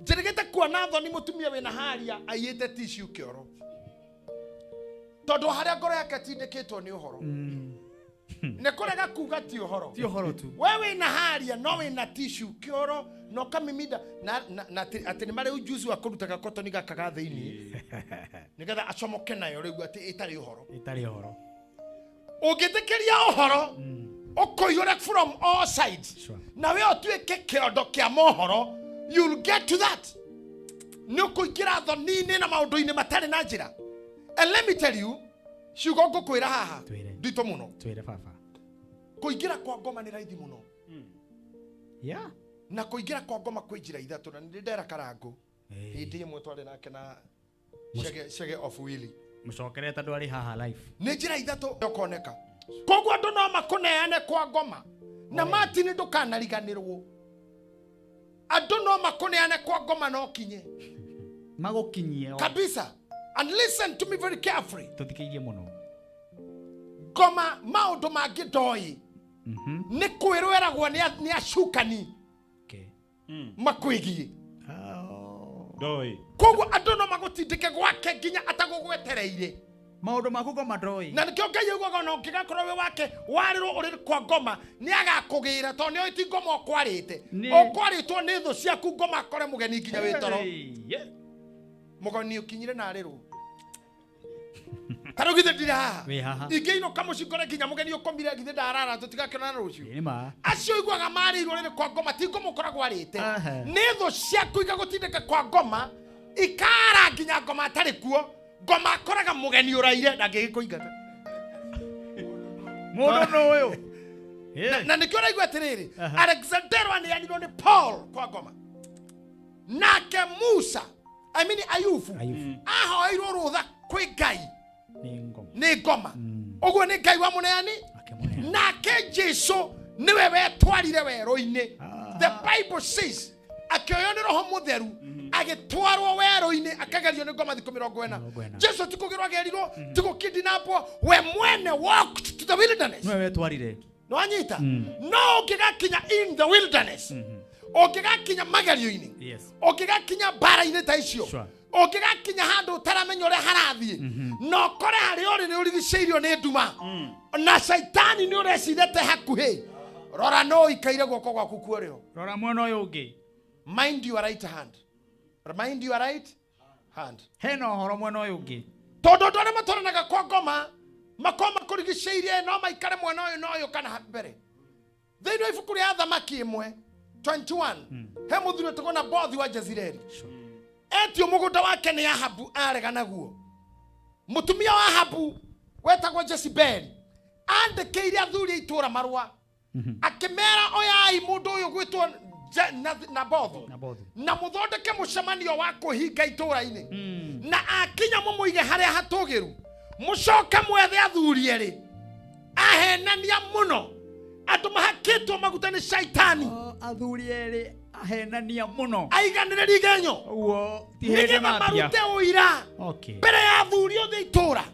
Njirigite kuona thoni mutumia wina haria aiyete tissue kioro. Tondu haria ngoro yake tindikitwo ni uhoro. Ne kurega kuga ti uhoro. Ti uhoro tu. Wewe ina haria no wina tissue kioro no kamimida na ati ni mari ujuzi wa kurutaga kotoni gakaga thiini. Nigetha acomoke nayo riu ati itari uhoro. Itari uhoro. Ugitikiria uhoro. Okoyore from all sides. Sure. Na we otuike kiondo kia mohoro, you'll get to that. Nukuingira thoni-ini na maundu-ini matari na njira. And let me tell you, ciugo ngukwira haha ndito muno. Twire baba. Kuingira kwa ngoma ni raithi muno. Yeah. Na kuingira kwa ngoma kwi njira ithatu na ndera karangu. Hindi imwe twari nake na shege of Willy. Mucokere tandu ari haha live. Ni njira ithatu ukoneka. Koguo andu no makuneane kwa ngoma. Na matini ndukanariganirwo. Andu no makuneane kwa ngoma no kinye. Magukinyie. Kabisa. And listen to me very carefully. Tuthikirie muno. Ngoma maundu mangi ndoi. Ni kwirweragwo ni acukani. Okay. Makwigie. Ndoi. Koguo andu no magutindike gwake nginya atagugwetereire. Maundu maku ngoma ndoi. Na nikio Ngai yugaga no ngigakorwo we wake warirwo uri kwa ngoma ni agakugira to ni oti ngoma okwarite. Okwaritwo ni thu ciaku ngoma akore mugeni nginya witoro. Mugoni ukinyire na ariru. Taro githe ndira. We haha. Ingi ino kamucikore nginya mugeni ukomire githe ndarara tutigakena na rucio. Ni ma. Acio iguaga marirwo ri kwa ngoma ti ngoma ukoragwo arite. Ni thu ciaku igagutindika kwa ngoma ikara nginya ngoma atari kuo. Ngoma akoraga mugeni uraire ndangigikuingata. Mundu no uyu. Na nikio raigwa atiriri. Alexander anianirwo ni Paul kwa ngoma. Nake Musa, I mean Ayubu. Ahoirwo rutha kwi Ngai. Ni ngoma. Oguo ni Ngai wa muneani. Nake Jesu niwe wetwarire werũ-ini. The Bible says akioyo ni roho mutheru agitwarwo werũ-ini akagerio ni ngoma thikũ 40. Jesu tikugirwo gerirwo tikukidinapo we mwene walked to the wilderness. Niwe wetwarire. No anyita. No ukigakinya in the wilderness. Ukigakinya magerio-ini. Yes. Ukigakinya bara-ini ta icio. Ukigakinya handu utaramenya uria harathie. No kore hari uri ni urigiceirio ni nduma. Na shaitani ni urecirete hakuhi. Rora no ikaire guoko gwaku kuorio. Rora mwena uyu ungi. Mind your right hand. Mind your right hand. Hena horo mwena uyu ungi. Tondu ndore matoranaga kwa ngoma makoma kurigiceirie no maikare mwena uyu no uyu kana mbere. Thiini wa ibuku ria Thamaki 1:21. He muthuri tugona bothi wa Jezreeli. Etio mugunda wake ni Ahabu arega naguo. Mutumia wa Ahabu wetagwo Jezebeli andikeirie athuri itura marua. Akimera oyai mundu uyu gwitwo Nabothu. Na muthondeke mucemanio wa kuhinga itura-ini. Na akinya mumuige haria hatugiru. Mucoke mwethe athuri eri. Ahenania muno. Andu mahakitwo maguta ni shaitani. Athuri eri ahenania muno. Aiganirĩria igenyo. Uo ti hĩndĩ mapia. Marute ũira. Okay. Mbere ya athuri othe itura.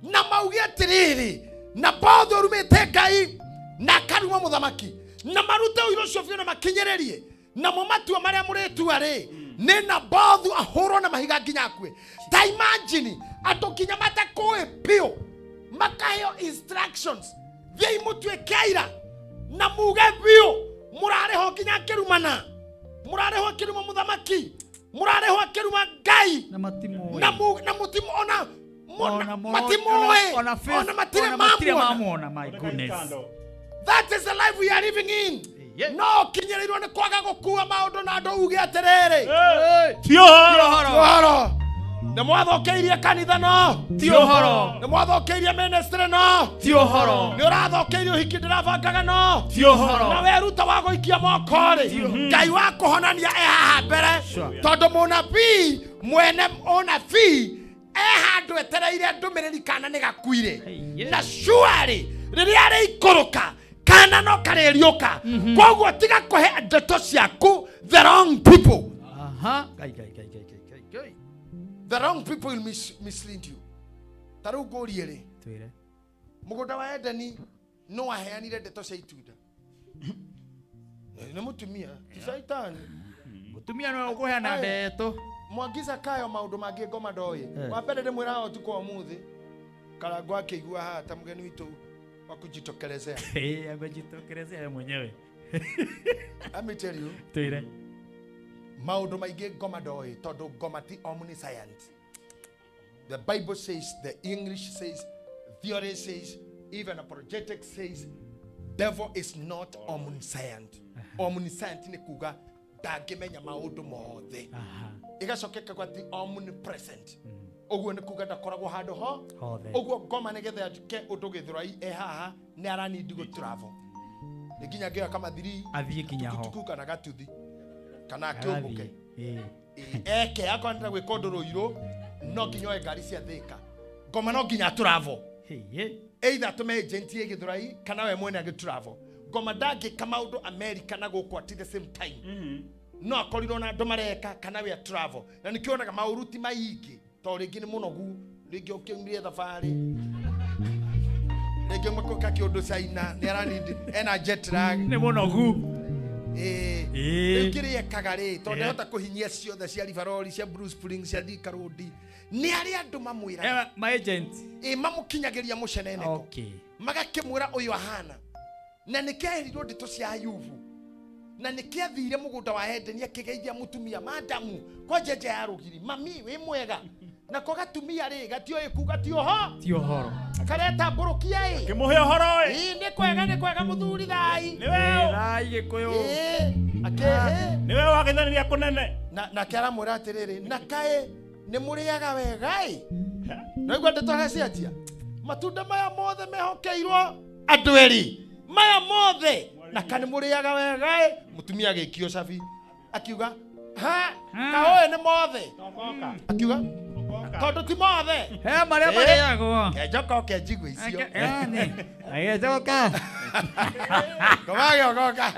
Na mauge atiriri. Na Nabothu arumĩte Ngai. Na akaruma muthamaki. Na marute ũira ũcio biũ na makinyererie. Na mumatua maria muretua ri. Ni Nabothu ahũrwo na mahiga nginya akue. Ta imagine atokinya matakoe pio. Makaheo instructions. Thiai mutue kaira. Na muge bio. Murareho nginya kirumana. Murareho kiruma muthamaki. Murareho kiruma Ngai. Na matimo. Na mutimo ona matimoe. Ona matire mamuona. My goodness. That is the life we are living in. No kinyerirwo ni kwaga gukua maundu na andu uge atiriri. Ti uhoro. Ni mwathokeirie kanitha no. Ti uhoro. Ni mwathokeirie ministry no. Ti uhoro. Ni urathokeirie uhiki ndirabangaga no. Ti uhoro. Na weruta wa guikia moko ri. Ngai wa kuhonania haha mbere. Tondu munabii mwene onabii handu etereire ndumiriri kana ni gakuire. Na surely riria ari ikuruka kana no kareriuka. Koguo tiga kuhe ndeto ciaku the wrong people. Gai. The wrong people will mislead you. Taru ngũrie ri. Twire. Mugunda wa Edeni no waheanire ndeto cia itunda. Ni mutumia, ti shaitani. mutumia no guheana ndeto Mwagiza kayo maundu mangĩ ngoma ndoĩ wa mbere ndĩmwĩra ũtukũ ũmũthĩ Karango akĩigua haha ta mgeni witũ wa kujitokelezea amejitokelezea mwenyewe let me tell you tuire maundu maingĩ ngoma ndoĩ tondũ ngoma ti omniscient. The Bible says, the English says, theory says, even apologetic says, devil is not omniscient. Omniscient ni kuga ndangĩmenya maundu mothe. Igacokeka kwa ti omnipresent. Oguo ni kuga ndakoragwo handũ hothe. Oguo ngoma nĩgetha ke ũndũ gĩthũrai haha nĩ aranindi go travel. Nginya ngĩoya kama thiri athiĩ kinya ho tukuka na gatuthi kana akĩũmbũke eke akwenda gwĩka ũndũ rũirũ no nginya oe ngari cia Thika. Ngoma no nginya travel either tume agent ye gĩthũrai kana we mwene agĩ travel. Ngoma ndangĩka maũndũ America na gũkũ at the same time. No akorirwo na andũ mareka kana we travel. Na nĩkĩonaga maũruti maingĩ to rĩngĩ nĩ mũnogu rĩngĩ ũkĩumire thabarĩ rĩngĩ mũkoka kĩũndũ China nĩ aranindi ena jet lag nĩ mũnogu rĩngĩ rĩekaga tondũ ndahota kũhinyia ciothe cia Riveroli cia Bruce Springs cia Thika Road nĩ arĩ andũ mamwĩra my agent mamũkinyagĩria mũceneneko magakĩmwĩra ũyũ ahana na nĩkĩeherirwo nditũ cia Ayubu na nĩkĩathire mũgũnda wa Edeni akĩgeithia mũtumia madamu kwa njenje ya rũgiri mami wĩ mwega na ko gatumia gatioĩ kuga ti ũhoro kareta mbũrũkia kĩmũhe ũhoro nĩ kwega mũthuri thai thai gĩkũyũ nĩwe wagĩthanĩria kũnene na kĩaramwĩra atĩrĩrĩ na kaĩ nĩ mũrĩaga wega no igua ndĩtagaciatia matunda maya mothe mehokeirwo andũ erĩ maya mothe na kanĩ mũrĩaga wega mũtumia agĩikio cabi akiuga kaoĩ nĩ mothe akiuga tondũ ti mothe marĩa marĩagwo njoka oke njigua icio agĩcoka komagĩogoka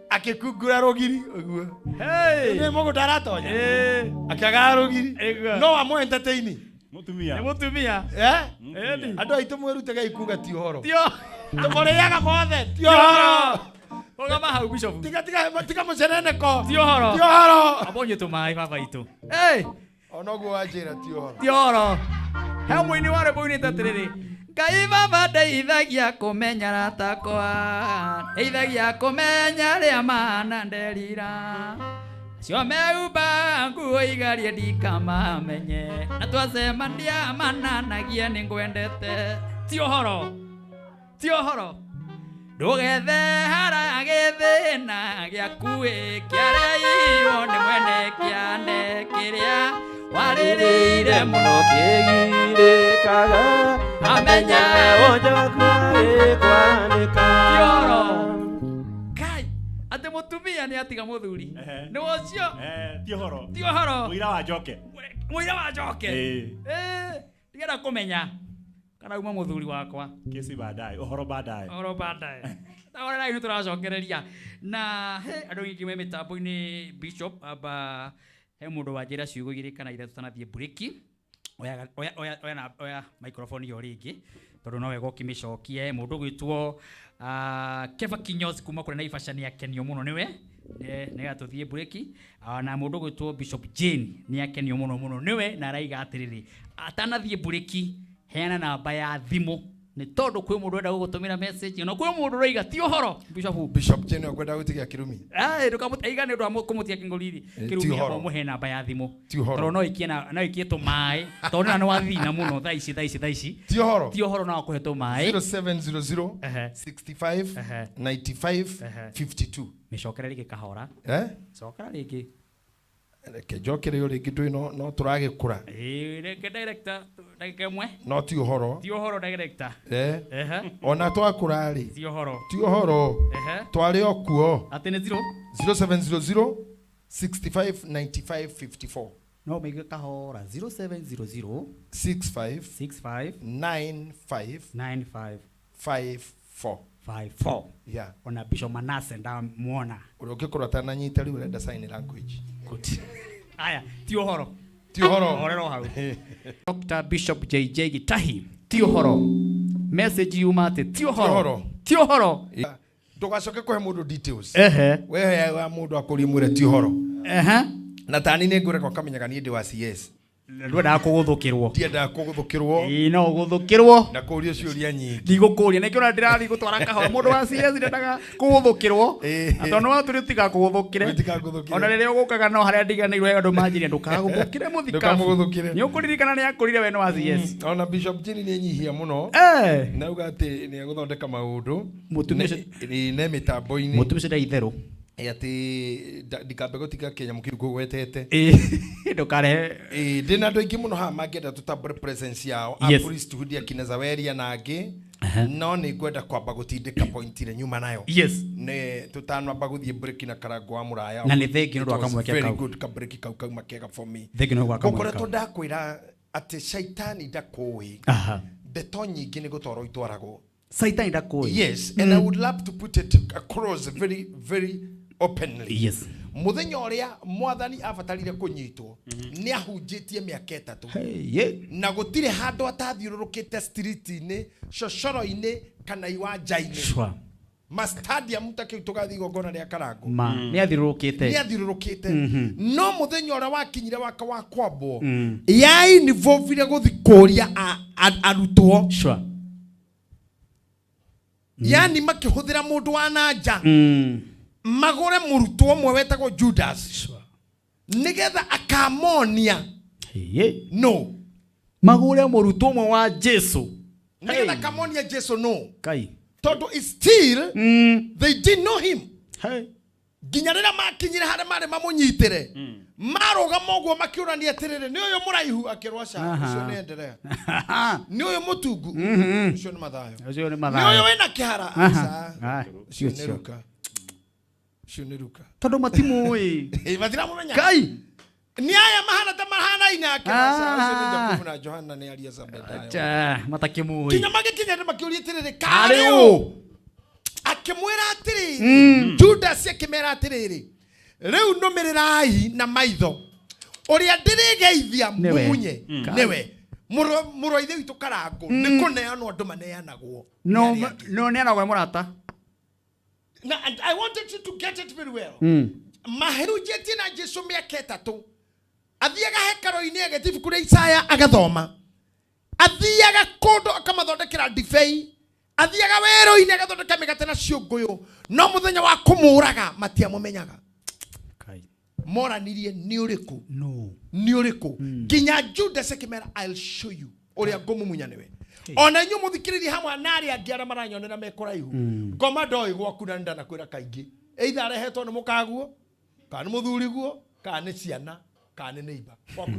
akĩkungura rũgiri ũguo nĩ mũgũnda aratonya akĩagaga rũgiri no amũ entertain mũtumia andũ aitũ mwĩrutegei kuga ti ũhoro tũmũrĩaga mothe ti ũhoro Ogama hau bishop tiga mũceneneko ti ũhoro abonye tũmaĩ baba itũ onoguo wanjĩra ti ũhoro he mũini warĩ mũinĩte atĩrĩrĩ Ngai baba ndeithagia kũmenya ratakwa ndeithagia kũmenya rĩa mana nderira cio meumba nguo igarie ndikamamenye na twacemania mananagia nĩ ngwendete ti ũhoro ndũgethe hara gĩthĩna gĩaku kĩareirwo nĩ mwene kĩande kĩrĩa warĩrĩire mũno kĩgirĩkaga amenya wonjoku gĩkwanĩka ti ũhoro Kai atĩ mũtumia nĩ atiga mũthuri nĩ ũcio ti ũhoro mũira wa njoke ndigenda kũmenya kana uma mũthuri wakwa kesi baadaye ũhoro baadaye tawarera ino tũracokereria na andũ aingĩ me mĩtambo-inĩ bishop aba he mũndũ wanjĩra ciugo igĩrĩ kana ithatũ tanathiĩ breaki oya microphone yo rĩngĩ tondũ no wega ũkĩmĩcokie mũndũ gwĩtwo Keva Kinyozi kuma kũrĩ Naivasha nĩ akenio mũno nĩwe nĩ gatũthiĩ breaki na mũndũ gwĩtwo Bishop Jane nĩ akenio mũno nĩwe na araiga atĩrĩrĩ atanathiĩ breaki heana namba ya thimũ nĩ tondũ kwĩ mũndũ wenda gũgũtũmĩra message no kwĩ mũndũ roiga ti ũhoro Bishop Jane okwenda gũtigia kĩrumi ndũkamũteiga nĩ ũndũ wa kũmũtia kĩrumi mũhe namba ya thimũ tondũ no ikie tũmaĩ tondũ nĩ wathina mũno thaa ici ti ũhoro no kũhe tũmaĩ 0700 65 95 52 mĩcokere rĩngĩ kahora cokera rĩngĩ reke njokere yo rĩngĩ twĩ no tũragĩkũra reke director ndagĩka ĩmwe no ti ũhoro director ona twakũra rĩ ti ũhoro twarĩ o kuo atĩ nĩ 0700 65 95 54 no mĩigua kahora 0700 65 95 54 yeah ona Bishop Manase ndamuona ũrĩa ũngĩkorwo atananyita rĩu ũrenda sign language good aya ti ũhoro orero hau Dr. Bishop JJ Gitahi ti ũhoro message yuma atĩ ti ũhoro Ndugacoke kuhe mundu details. Wewe wa mundu akurimwire ti horo. Na tani ne ngure kwa kamenyaga ni ndi wa CS. Ndwenda kuguthukirwo. Ndienda kuguthukirwo. No guthukirwo. Na kuria ciuria nyingi. Ndigũkũria nĩkĩo na ndĩrathiĩ gũtwara kahora mũndũ wa CS ndendaga kuguthukirwo. Atĩ no tũrĩ tiga kuguthukire. Ona rĩrĩa ũgũkaga no harĩa ndiganĩirwo andũ manjirie ndũkaguthukire mũthikabu. Nĩ ũkũririkana nĩ akũrire we no wa CS. Ona Bishop Jini nĩ nyihia mũno. Nauga atĩ nĩ agũthondeka maũndũ. Nĩ mĩtambo-inĩ. Mũtumia nda itherũ. Ati ndikambe gũtiga Kenya mũkĩru kũgwetete. Ndũkarehe. Ndĩna andũ aingĩ mũno haha mangĩenda tũtambũre presence yao. Priesthood ya kina Zaweria na angĩ. No nĩ ngwenda kwamba gũtindĩka point ile nyuma nayo. Nĩ tũtanamba gũthiĩ break na karango wa mũraya. Na nĩ thengi nĩ ũndũ wa kamweke kau. Very good ka break kau kauma kega for me. Thengi nĩ ũndũ wa kamweke kau. Gũkoretwo ndakwĩra atĩ shaitani ndakũĩ. Ndeto nyingĩ nĩ gũtwarwo itwaragwo. Shaitani ndakũĩ. Yes, and I would love to put it across very very openly. Muthenya ũrĩa mwathani abatarire kunyitwo nĩ ahunjĩtie mĩaka 3 na gũtirĩ handũ atathiũrũrũkĩte street-inĩ cocoro-inĩ kana iwanja-inĩ stadium takĩu tũgathiĩ gongona rĩa karango nĩ athiũrũrũkĩte no muthenya ũrĩa wakinyire waka wa kwambwo yainivovire gũthi kũria arutwo yani makĩhũthĩra mũndũ wa nanja magore murutwo mwe wetagwo Judas nigetha akamonia no magore murutwo mwe wa Jesu nigetha akamonia Jesu no kai tondu still they didn't know him ginya rĩrĩa makinyire harĩa marĩ mamunyitire marũgama ũguo makĩũrania atĩrĩrĩ nĩ ũyũ mũraihu akĩrwo aca ũcio nĩ endelea nĩ ũyũ mũtungu ũcio nĩ mathayo nĩ ũyũ wĩna kĩhara aca ũcio nĩ ruka Shuniruka. Tondu matimuĩ. Matiramumenya. Kai. Ni aya mahana ta mahana inake Jacob na Johana ni alia Zebedayo. Acha matakimuĩ. Kinya magikinya makĩũria atĩrĩrĩ karĩ ũ. Akĩmwĩra atĩrĩ. Judas akĩmera atĩrĩ. Rĩu nũmĩrĩrai na maitho. Ũrĩa ndĩrĩgeithia mumunye nĩwe. Mũrũ ithe witũ karango nĩ kũneanwo andũ maneanagwo. No neanagwo mũrata. Now, and I wanted you to get it very well. Mahurujĩtie na Jesu mĩaka 3. Athiaga hekaro-inĩ agĩtibu kũrĩa Isaya agathoma. Athiaga kũndũ akamathondekera ndibei. Athiaga werũ-inĩ agathondeka mĩgate na ciũngũyũ. No mũthenya wa kũmũũraga matiamũmenyaga. Moranirie nĩ ũrĩkũ? No. Nĩ ũrĩkũ? Nginya Judas akĩmera I'll show you. Ũrĩa ngũmumunya nĩwe. Ona nyu muthikiririe hamwe na ari angi ara maranyonera mekoraihu ngoma ndoi gwaku na ndana kwira kaingi either arehetwo ni mukaguo kana muthuriguo kana ciana kana neighbor gwaku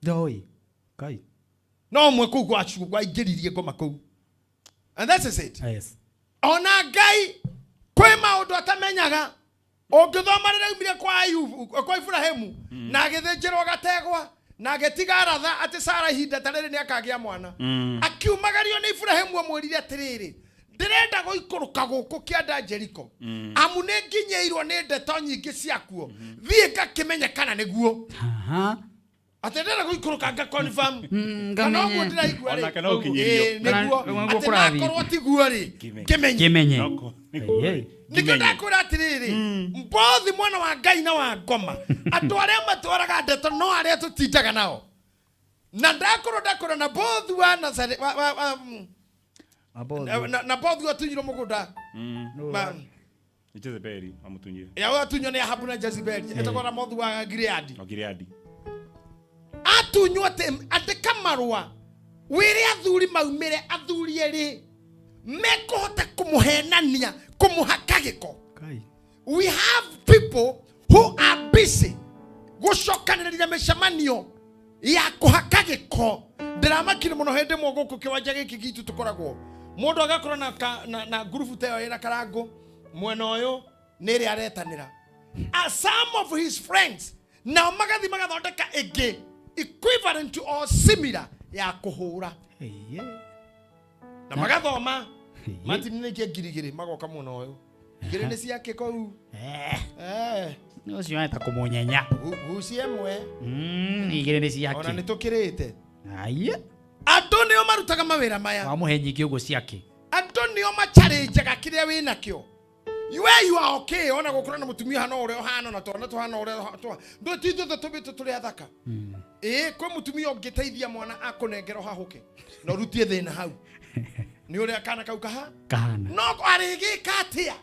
ndoi kai no mwe ku gwacu gwaingiririe ngoma ku and that's it. Yes. Ona Ngai kwe maundu atamenyaga ungithoma rĩrĩa umire kwa Ibrahimu na agĩthĩnjĩrwo gategwa na getiga ratha ati Sara ihinda tarĩrĩ nĩ akagĩa mwana akiumagario nĩ Ibrahimu amwĩrire atĩrĩrĩ ndĩrenda gũikũrũka gũkũ kĩanda Jeriko amu nĩ nginyĩirwo nĩ ndeto nyingĩ ciakuo thiĩ ngakĩmenya kana nĩguo atĩ ndĩrenda gũikũrũka nga confirm kana ũguo ndĩraigua rĩ onake no ũkinyĩrio nĩguo atĩ nakorwo tiguo rĩ kĩmenye nĩkĩo ndakwĩra atĩrĩrĩ mbothi mwana wa Ngai na wa ngoma andũ arĩa matwaraga ndeto no arĩa tũtindaga nao na ndakorwo na bothi wa Nazareth na bothi wa tunyirwo mũgũnda Jezebeli amutunyire ya watunyo nĩ Ahabu na Jezebeli etagwo bothi wa Gileadi atunywo andĩka marũa wĩre athuri maumĩre athuri erĩ mekuhota kumuhenania kumuhaka giko. We have people who are busy gucokanĩrĩria mĩcemanio ya kuhaka giko ndĩramakire mũno hĩndĩ mwe gũkũ kĩwanja gĩkĩ gitu tũkoragwo mũndũ agakorwo na group ta ĩyo ĩna karango mwena ũyũ nĩ ĩrĩa aretanĩra some of his friends now magathi magathondeka ĩngĩ equivalent to or similar ya kuhũra na magathoma matini nĩ kĩngirigiri magoka mũno ũyũ ngire nĩ ciake kũu no cio eta kũmũnyenya gucie mwe igire nĩ ciake ona nĩ tũkĩrĩte andũ nĩo marutaga mawĩra maya wamũhe nyingĩ ũguo ciake andũ nĩo macharĩnjaga kĩrĩa wĩnakĩo you are okay ona gukura na mutumia hano ore hano na twana tuhana ore twa ndo titho tubito tuli athaka kwa mutumia ongiteithia mwana akunengero hahuke na rutie thina hau ni uri akana kau kahana no arigi katia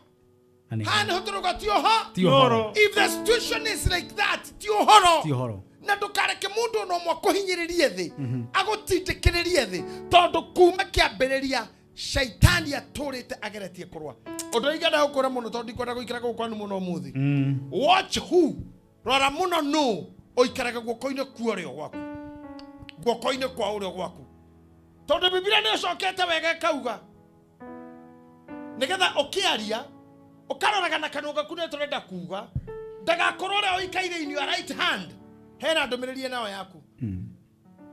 hana hoturuga ti Uhoro. If the situation is like that ti Uhoro na ndukareke mundu no mwakuhinyiririe thi agutindikiririe thi tondu kuma kiambiriria shaitani aturite ageretie kurwa ondo igana ukora muno tondu kwenda guikara gukwanu muno muthi watch who rora muno no oikaraga gukoine kuorio gwaku gukoine kwa urio gwaku tondu biblia ni cokete wega kauga nigetha ukiaria ukaroraga na kanua gaku ne turenda kuga ndagakorwo ore oikaire in your right hand hena ndomererie nao yaku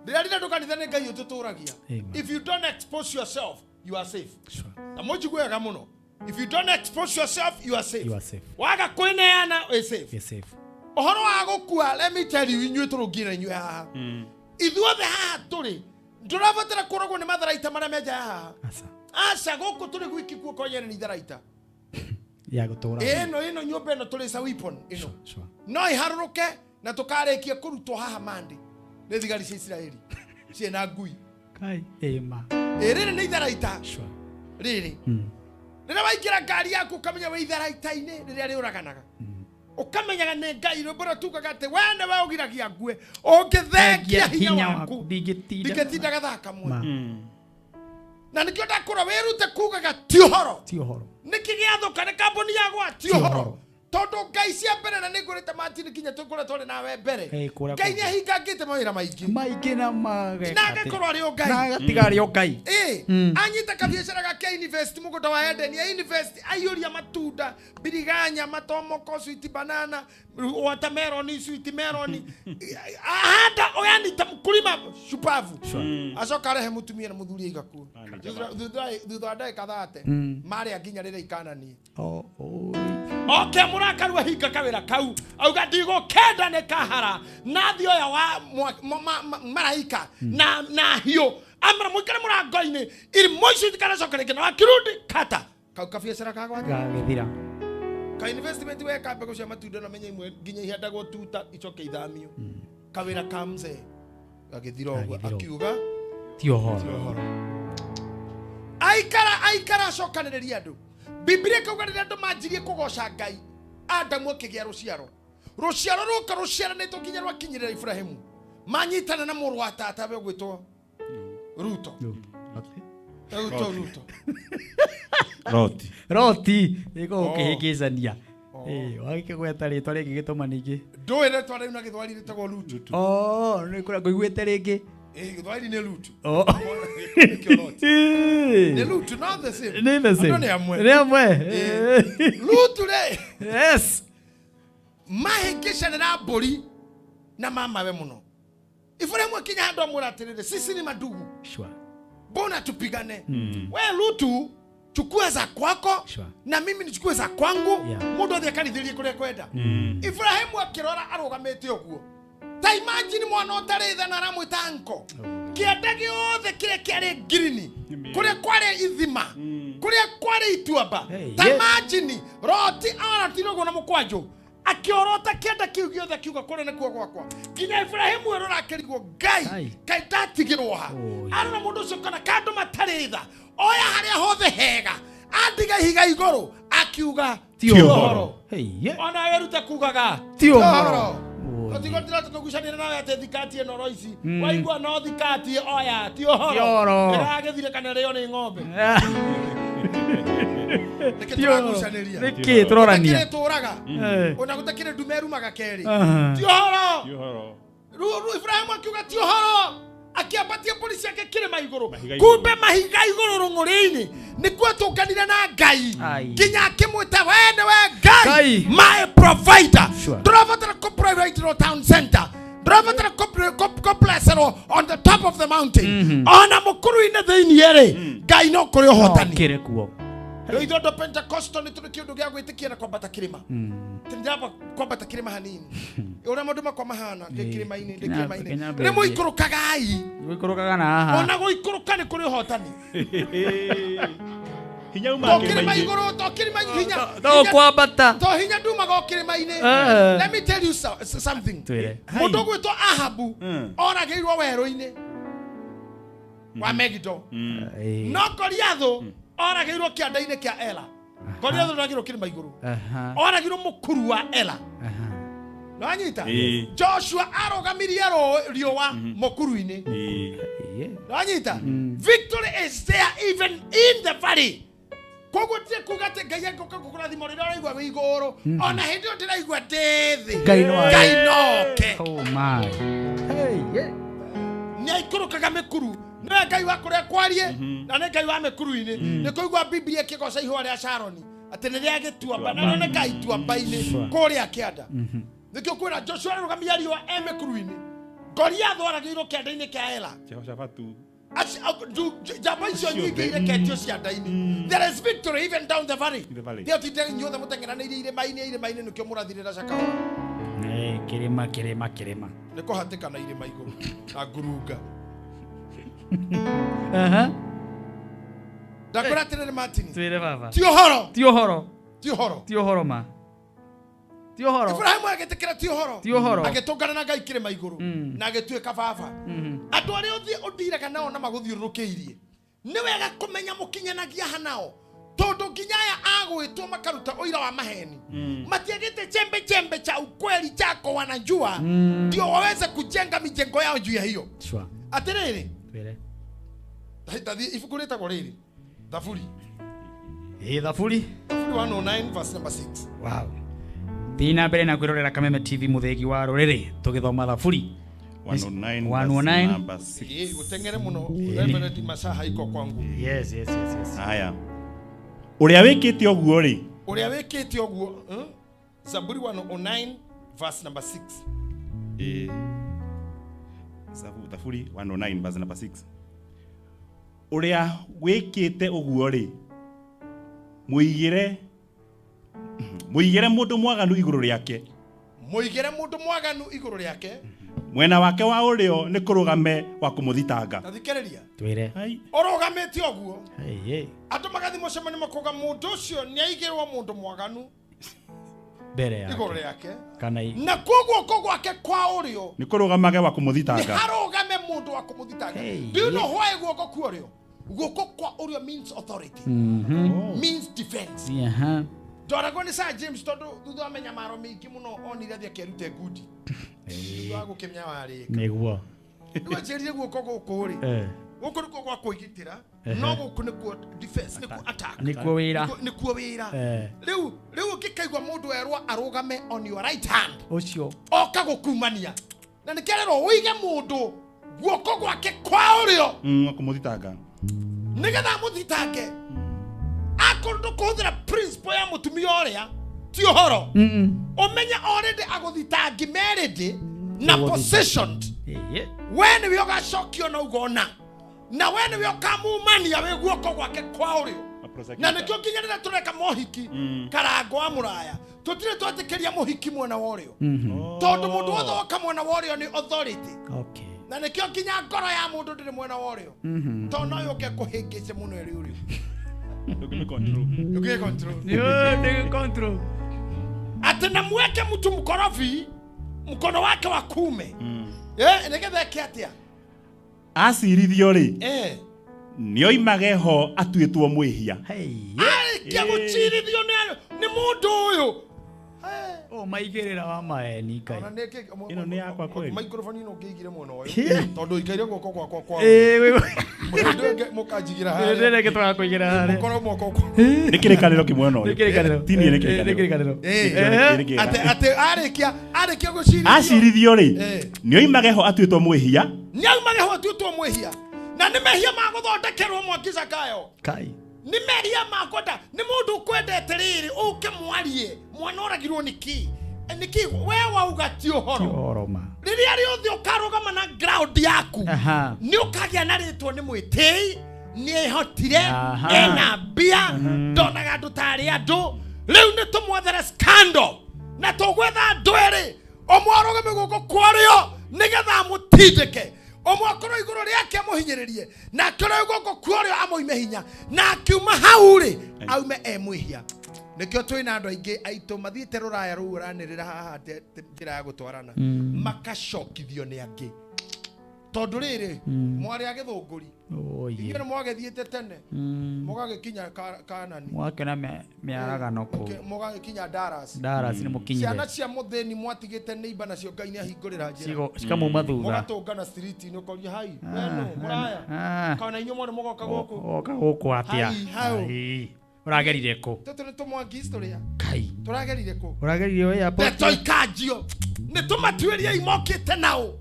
ndirarira ndukanithane ngai ututuragia if you don't expose yourself you are safe na mojigwega muno if you don't expose yourself you are safe waga kweneana we safe ohoro wa gukua let me tell you inyu turugire inyu haha ithuothe haha turi ndurabatara kurogwo ni matharaita maria meja haha asa guku turi gwiki kuo konyene ni tharaita ya gutura ino nyumba ino turi sa weapon ino no iharuruke na tukarekia kurutwo haha mandi ni thigari cia Israeli ciena ngui kai ema riri ni tharaita riri rira waikira ngari yaku ukamenya we tharaita-ini riria riuraganaga ukamenyaga ni ngai rubura tukaga ati wene we ugiragia ngue ungithengia hinya waku ndigitinda gathaka mwe na nikio ndakura wirute kugaga ti Uhoro niki giathuka ni kambuni yagwa ti Uhoro tondu ngai cia mbere na nigurite matini kinya tukure tole nawe mbere ngai ni ahingangite mawira maingi na mageka na gakorwo ari ngai na gatigari ngai anyita kabiashara gake invest mugunda wa Eden ya invest ayuria matunda biriganya matomoko sweet banana watermelon sweet melon hata oyanita mkulima shupavu acoka rehe mutumia na muthuri igaku thutha ndai kathate mari aginya rire ikanani okay murakarwa hinga kawira kau auga ndigo kenda ne kahara na thio ya wa maraika na hiyo amra mwikare murango-ini iri moici tikana cokereke na wakirundi kata kau kabiashara kagwa gagithira ka investment we ka mbegu cia matunda na menye imwe nginya ihendagwo tuta icoke ithamio kawira kamze gagithira ogwo akiuga ti Uhoro aikara cokanĩrĩria andũ Biblia kauga rĩrĩa andũ manjirie kũgoca Ngai Adamu akĩgĩa rũciaro rũka rũciaranĩtwo nginya rwakinyĩrĩra Ibrahimu manyitana na mũrũ wa tata we gwĩtwo Ruto Roti iko ukihigizania wagike gweta ritwa ringi gituma ningi nduire twara una githwari ritagwo Ruto ni kura ngiguite ringi githwari ni Ruto ni Ruto not the same ni amwe Ruto le yes mahikisha na mburi na mama we muno Ibrahimu kinya hando amuratirire sisi ni madugu mbona tupigane we Ruto chukua za kwako na mimi nichukue za kwangu mundu othe akanithirie kuria kwenda Ibrahimu akirora arugamite oguo ta imagine mwana otari tha na ramwita anko kienda giothe kire kiari green kuria kwari ithima kuria kwari ituamba ta imagine roti ara tinogo na mukwanjo akiorota kienda kiu giothe kiuga kore na kuo gwakwa nginya Ibrahimu erora akirigwo Ngai kai tatigirwo ha arona mundu ucio kana kandu matari tha oya haria hothe hega andiga higa iguru akiuga ti Uhoro ona weruta kugaga ti Uhoro otigotira tukugucanira nawe ate thikati eno roici waigua no thikati oya ti Uhoro iragethire kana rio ni ng'ombe niki turorania turaga ona gutakire ndumeru magakeri ti Uhoro Ibrahimu akiuga ti Uhoro akiambatia polisi yake kirema iguru kumbe mahiga iguru runguri-ini nikuo tunganire na Ngai nginya akimwita wene we Ngai my provider ndurabatara ko private no town center ndurabatara ko place on the top of the mountain ona mukuru-ini thiini eri Ngai no kuri uhotani kire kuo Ndio ndo Pentecostal ni tuli kiundu gya gwitikia na kwambata kirima tindaba kwambata kirima hanini ora mundu makwa mahana kirima ini ni muikurukaga ai muikurukaga na haha ona guikuruka ni kuri hotani Hinya uma Tokirima iguru, tokirima hinya. No kwambata. To hinya nduma gokirima-ini. Let me tell you something. Mundu gwitwo Ahabu orageirwo werũ-ini wa Megiddo. No Goliath orageirwo kĩanda-inĩ kĩa Ela. Goliath orageirwo kĩrĩma igũrũ. Orageirwo mũkuru wa Ela. Nanyita? Joshua arogamirie riũa mũkuru-ini. Nanyita? Victory is there even in the valley. Koguo tie kugate Ngai ngũkũrathima rĩrĩa ũraigua wĩ igũrũ. Ona hĩndĩ ĩyo ndĩraigua ndĩ thĩ. Ngai noke. Oh my. Hey. Nĩaikũrũkaga mĩkuru. Nĩwe Ngai wa kũrĩa kwarie na nĩ Ngai wa mĩkuru-inĩ. Nĩkũigua Biblia ĩkĩgoca ihũa rĩa Sharoni. Atĩ nĩ rĩa gĩtuamba na nĩ Ngai tuamba-inĩ kũrĩa kĩanda. Nĩkĩo kwĩra Joshua arũgamia riũa emĩkuru-inĩ. Goliath orageirwo kĩanda-inĩ kĩa Ela. Jamba icio nyingĩ ireketio cianda-inĩ. There is victory even down the valley. Ndio tinde inyuothe mũtengeranĩirie irĩma-inĩ nĩkĩo mũrathirĩra cakao. Kĩrĩma. Nĩ kũhatĩkana irĩma igũrũ na ngurunga. Ndakwĩra atĩrĩrĩ Martin. Twĩre baba. Ti ũhoro ma. Ti ũhoro. Ibrahimu agĩtĩkĩra ti ũhoro. Agĩtũngana na Ngai kĩrĩma igũrũ na agĩtuĩka baba. Andũ arĩa ũthiraga nao na magũthiũrũrũkĩirie. Nĩ wega kũmenya mũkinyanagia hanao. Tondũ nginya aya agwĩtwo makaruta ũira wa maheni. Matiagĩte chembe cha ukweli chako wanajua. Ndio waweze kujenga mijengo yao juu ya hiyo. Atĩrĩrĩ. Ibuku rĩtagwo rĩrĩ. Thaburi. Thaburi 109 verse number 6. Wow. Thina mbere na kwirorera Kameme TV muthegi wa ruriri tugithoma Thaburi 109 number 6. Utengere muno Reverend Masaha iko kwangu. Yes. Haya. Uria wikite oguo ri. Zaburi 109 verse number 6. Thaburi 109 verse number 6. Uria wikite oguo ri. Muigire mundu mwaganu iguru riake. Mwena wake wa urio ni kurugame wa kumuthitanga. Tathikiriria. Twire. Orogamete oguo. Andu magathi mucemani makuga mundu ucio ni aigirwo mundu mwaganu mbere yake. Iguru riake. Kana na koguo gwake kwa urio ni kurugamage wa kumuthitanga. Ni arugame mundu wa kumuthitanga. Do you know why guoko kwa urio? Guoko kwa urio means authority. Means defense. Doragoni sa James todo thutha amenya maro mingi muno onire thia kerute good. Wago kemnya wari. Niguo. Niguo jerire guoko guko ri. Guko niko gwa kuigitira. No guko niko defense niko attack. Nikuo wira. Riu kikaigwa mundu erwa arugame on your right hand. Ucio. Oka gukumania. Na nikerero uige mundu guoko gwake kwa urio. Kumuthitanga. Nigetha muthitange. Akordo kuhũthĩra principle ya mũtumia ũrĩa ti ũhoro. Ũmenye already agũthitangi married na positioned. We nĩwe ũgacokio na ugona. Na we nĩwe ũkamumania wĩ guoko gwake kwa ũrĩo. Na nĩkĩo nginya rĩrĩa tũreka mohiki karango wa mũraya tũtirĩ twatĩkĩria mũhiki mwena wa ũrĩo. Tondũ mũndũ wothe woka mwena wa ũrĩo nĩ authority. Na nĩkĩo nginya ngoro ya mũndũ ndĩrĩ mwena wa ũrĩo. Tondũ no yũke kũhĩngĩce mũno ĩrĩ ũrĩo. You can control. Atena mweke mtu mkorofi mkono wake wa kuume. Nigetha kiatia. Acirithio ri. Nioimage ho atuĩtwo mwĩhia. Kia gucirithio ni mundu uyu. Maigĩrĩra wa maeni kai. Ino ni yakwa kweli. Microphone ino ngĩigire muno uyu. Tondu ikaire guoko kwa. Mukanjigira harĩa. Ndĩreke twa kũigĩra harĩa. Mukoro moko kwa. Nĩ kĩrĩkanĩro kĩmwe no. Nĩ kĩrĩkanĩro. Tini nĩ kĩrĩkanĩro. Ate arĩkia gucirithio. Acirithio ri. Nioimage ho atuĩtwo mwĩhia. Nioimage ho atuĩtwo mwĩhia. Na nĩ mehia ma gũthondekerwo mwakica kayo. Kai. Ni mehia makwenda ni mundu kwendete riri uke mwarie mwana oragirwo niki we wauga ti ũhoro ma riria riothe ukarugama na ground yaku ni ukagia na ritwo ni mwitei ni ehotire ena mbia ndonaga andu tari andu riu ni tumwethere scandal na tugwetha andu eri omwarugame guko kwario nigetha mutindike omwakoro iguru riake amuhinyererie na kero goko kuorio amoime hinya na kiuma hauri aume emwihia nikio twina andu aingi aito mathiite ruraya ru uranirira haha njira ya gutwarana makashokithio ni angi tondu riri mwari agithunguri ingene mwagethiete tene mugagikinya Kanani mwakena miaragano ku mugagikinya Daras ni mukinyire ciana cia mutheni mwatigite neiba nacio Ngai ni ahingurira njira cikamuma thutha mugatungana street ni ukoria hai weno muraya kana inyo mwana mugoka guku atia uragerire ku toto ni tumwangi historia kai turagerire ku uragerire we apo toikajio ni tumatueria imokite nao